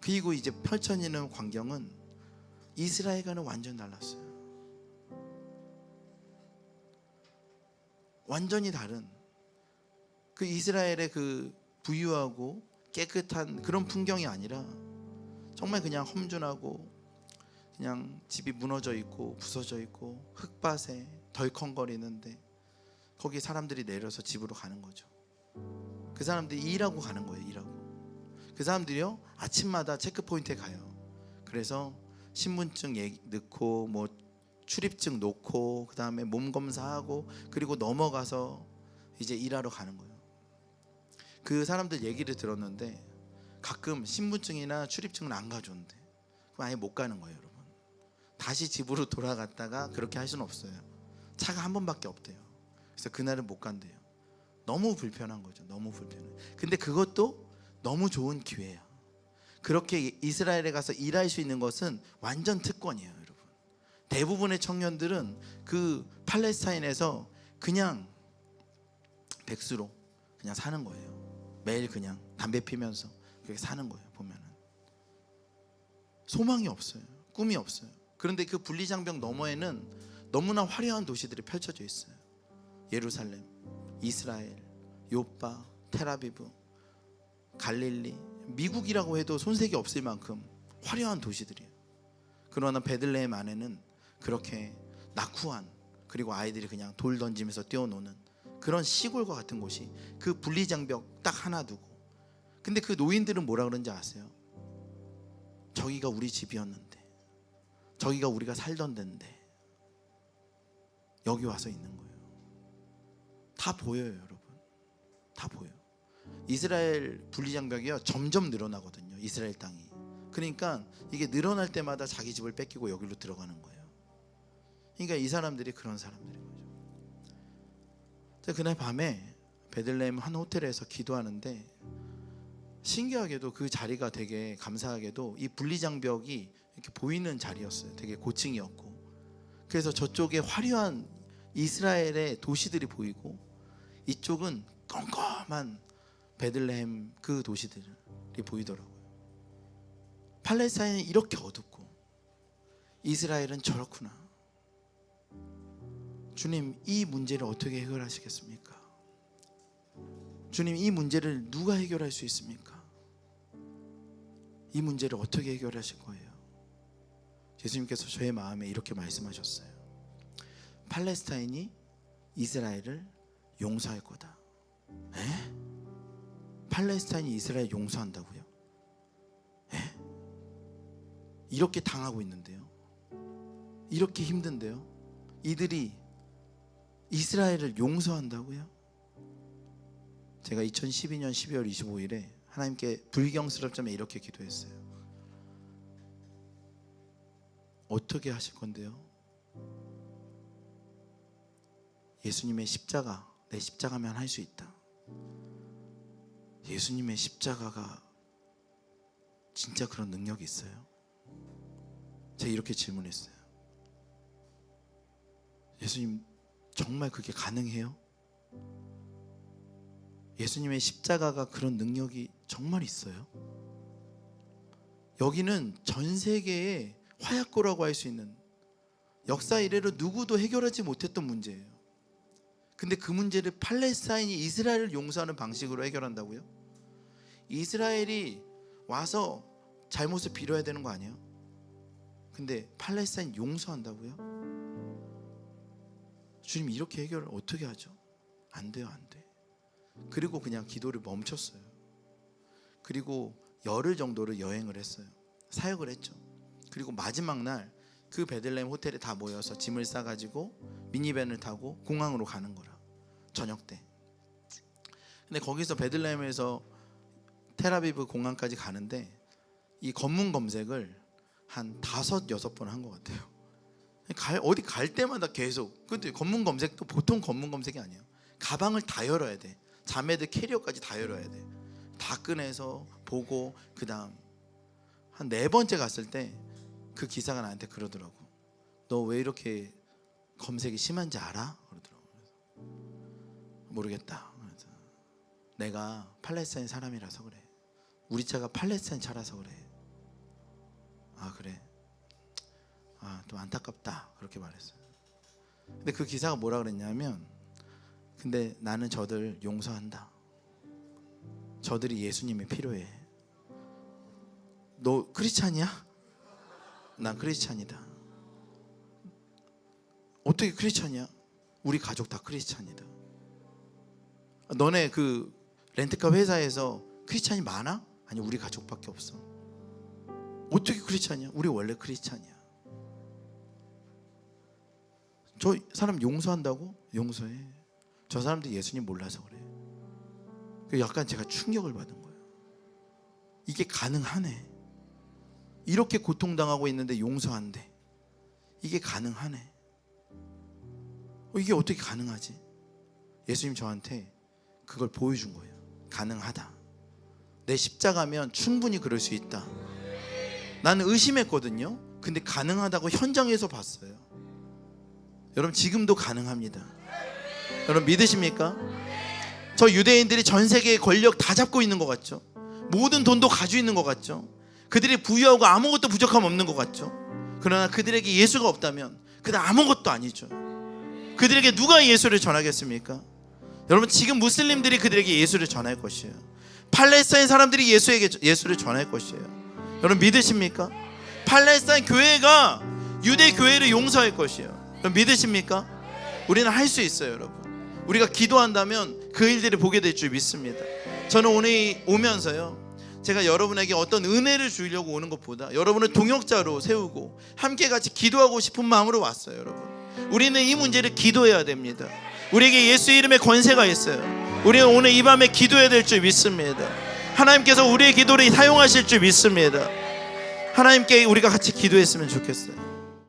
그리고 이제 펼쳐지는 광경은 이스라엘과는 완전 달랐어요. 완전히 다른 그 이스라엘의 그 부유하고 깨끗한 그런 풍경이 아니라 정말 그냥 험준하고 그냥 집이 무너져 있고 부서져 있고 흙밭에 덜컹거리는데 거기 사람들이 내려서 집으로 가는 거죠. 그 사람들이 일하고 가는 거예요. 일하고. 그 사람들이요 아침마다 체크포인트에 가요. 그래서 신분증 넣고 뭐 출입증 놓고 그 다음에 몸 검사하고 그리고 넘어가서 이제 일하러 가는 거예요. 그 사람들 얘기를 들었는데 가끔 신분증이나 출입증을 안 가져온대. 그럼 아예 못 가는 거예요, 여러분. 다시 집으로 돌아갔다가 그렇게 할 수는 없어요. 차가 한 번밖에 없대요. 그래서 그날은 못 간대요. 너무 불편한 거죠. 너무 불편해. 근데 그것도 너무 좋은 기회야. 그렇게 이스라엘에 가서 일할 수 있는 것은 완전 특권이에요, 여러분. 대부분의 청년들은 그 팔레스타인에서 그냥 백수로 그냥 사는 거예요. 매일 그냥 담배 피면서 그렇게 사는 거예요. 보면은 소망이 없어요. 꿈이 없어요. 그런데 그 분리장벽 너머에는 너무나 화려한 도시들이 펼쳐져 있어요. 예루살렘, 이스라엘, 요빠, 텔아비브, 갈릴리, 미국이라고 해도 손색이 없을 만큼 화려한 도시들이에요. 그러나 베들레헴 안에는 그렇게 낙후한, 그리고 아이들이 그냥 돌 던지면서 뛰어노는 그런 시골과 같은 곳이 그 분리장벽 딱 하나 두고. 근데 그 노인들은 뭐라 그런지 아세요? 저기가 우리 집이었는데, 저기가 우리가 살던 데인데 여기 와서 있는 거예요. 다 보여요, 여러분. 다 보여. 이스라엘 분리장벽이요 점점 늘어나거든요. 이스라엘 땅이. 그러니까 이게 늘어날 때마다 자기 집을 뺏기고 여기로 들어가는 거예요. 그러니까 이 사람들이 그런 사람들인 거죠. 그날 밤에 베들레헴 한 호텔에서 기도하는데 신기하게도 그 자리가 되게 감사하게도 이 분리장벽이 이렇게 보이는 자리였어요. 되게 고층이었고, 그래서 저쪽에 화려한 이스라엘의 도시들이 보이고 이쪽은 껌껌한 베들레헴 그 도시들이 보이더라고요. 팔레스타인은 이렇게 어둡고 이스라엘은 저렇구나. 주님, 이 문제를 어떻게 해결하시겠습니까? 주님, 이 문제를 누가 해결할 수 있습니까? 이 문제를 어떻게 해결하실 거예요? 예수님께서 저의 마음에 이렇게 말씀하셨어요. 팔레스타인이 이스라엘을 용서할 거다. 에? 팔레스타인이 이스라엘 용서한다고요? 에? 이렇게 당하고 있는데요, 이렇게 힘든데요, 이들이 이스라엘을 용서한다고요? 제가 2012년 12월 25일에 하나님께 불경스럽지만 이렇게 기도했어요. 어떻게 하실 건데요? 예수님의 십자가, 내 십자가면 할 수 있다. 예수님의 십자가가 진짜 그런 능력이 있어요? 제가 이렇게 질문했어요. 예수님, 정말 그게 가능해요? 예수님의 십자가가 그런 능력이 정말 있어요? 여기는 전 세계의 화약고라고 할 수 있는, 역사 이래로 누구도 해결하지 못했던 문제예요. 근데 그 문제를 팔레스타인이 이스라엘을 용서하는 방식으로 해결한다고요? 이스라엘이 와서 잘못을 빌어야 되는 거 아니에요? 근데 팔레스타인 용서한다고요? 주님 이렇게 해결을 어떻게 하죠? 안 돼요, 안 돼. 그리고 그냥 기도를 멈췄어요. 그리고 열흘 정도를 여행을 했어요. 사역을 했죠. 그리고 마지막 날 그 베들레헴 호텔에 다 모여서 짐을 싸가지고 미니밴을 타고 공항으로 가는 거라. 저녁 때. 근데 거기서 베들레헴에서 텔아비브 공항까지 가는데 이 검문 검색을 한 5-6번 한 것 같아요. 어디 갈 때마다 계속. 근데 검문 검색도 보통 검문 검색이 아니에요. 가방을 다 열어야 돼. 자매들 캐리어까지 다 열어야 돼. 다 꺼내서 보고, 그 다음 한 4번째 갔을 때 그 기사가 나한테 그러더라고. 너 왜 이렇게 검색이 심한지 알아? 그러더라고. 모르겠다. 그래서 내가 팔레스타인 사람이라서 그래. 우리 차가 팔레스타인 차라서 그래. 아 그래? 아 좀 안타깝다. 그렇게 말했어요. 근데 그 기사가 뭐라 그랬냐면, 근데 나는 저들 용서한다. 저들이 예수님이 필요해. 너 크리스찬이야? 난 크리스찬이다. 어떻게 크리스찬이야? 우리 가족 다 크리스찬이다. 너네 그 렌트카 회사에서 크리스찬이 많아? 아니 우리 가족밖에 없어. 어떻게 크리스찬이야? 우리 원래 크리스찬이야. 저 사람 용서한다고? 용서해. 저 사람들 예수님 몰라서 그래. 약간 제가 충격을 받은 거예요. 이게 가능하네. 이렇게 고통당하고 있는데 용서한대. 이게 가능하네. 이게 어떻게 가능하지? 예수님 저한테 그걸 보여준 거예요. 가능하다. 내 십자가면 충분히 그럴 수 있다. 나는 의심했거든요. 근데 가능하다고 현장에서 봤어요. 여러분 지금도 가능합니다. 여러분 믿으십니까? 저 유대인들이 전 세계의 권력 다 잡고 있는 것 같죠? 모든 돈도 가지고 있는 것 같죠? 그들이 부유하고 아무것도 부족함 없는 것 같죠? 그러나 그들에게 예수가 없다면 그들 아무것도 아니죠. 그들에게 누가 예수를 전하겠습니까? 여러분 지금 무슬림들이 그들에게 예수를 전할 것이에요. 팔레스타인 사람들이 예수를 전할 것이에요. 여러분 믿으십니까? 팔레스타인 교회가 유대 교회를 용서할 것이에요. 여러분 믿으십니까? 우리는 할 수 있어요. 여러분 우리가 기도한다면 그 일들을 보게 될 줄 믿습니다. 저는 오늘 오면서요, 제가 여러분에게 어떤 은혜를 주려고 오는 것보다 여러분을 동역자로 세우고 함께 같이 기도하고 싶은 마음으로 왔어요. 여러분 우리는 이 문제를 기도해야 됩니다. 우리에게 예수 이름의 권세가 있어요. 우리는 오늘 이 밤에 기도해야 될 줄 믿습니다. 하나님께서 우리의 기도를 사용하실 줄 믿습니다. 하나님께 우리가 같이 기도했으면 좋겠어요.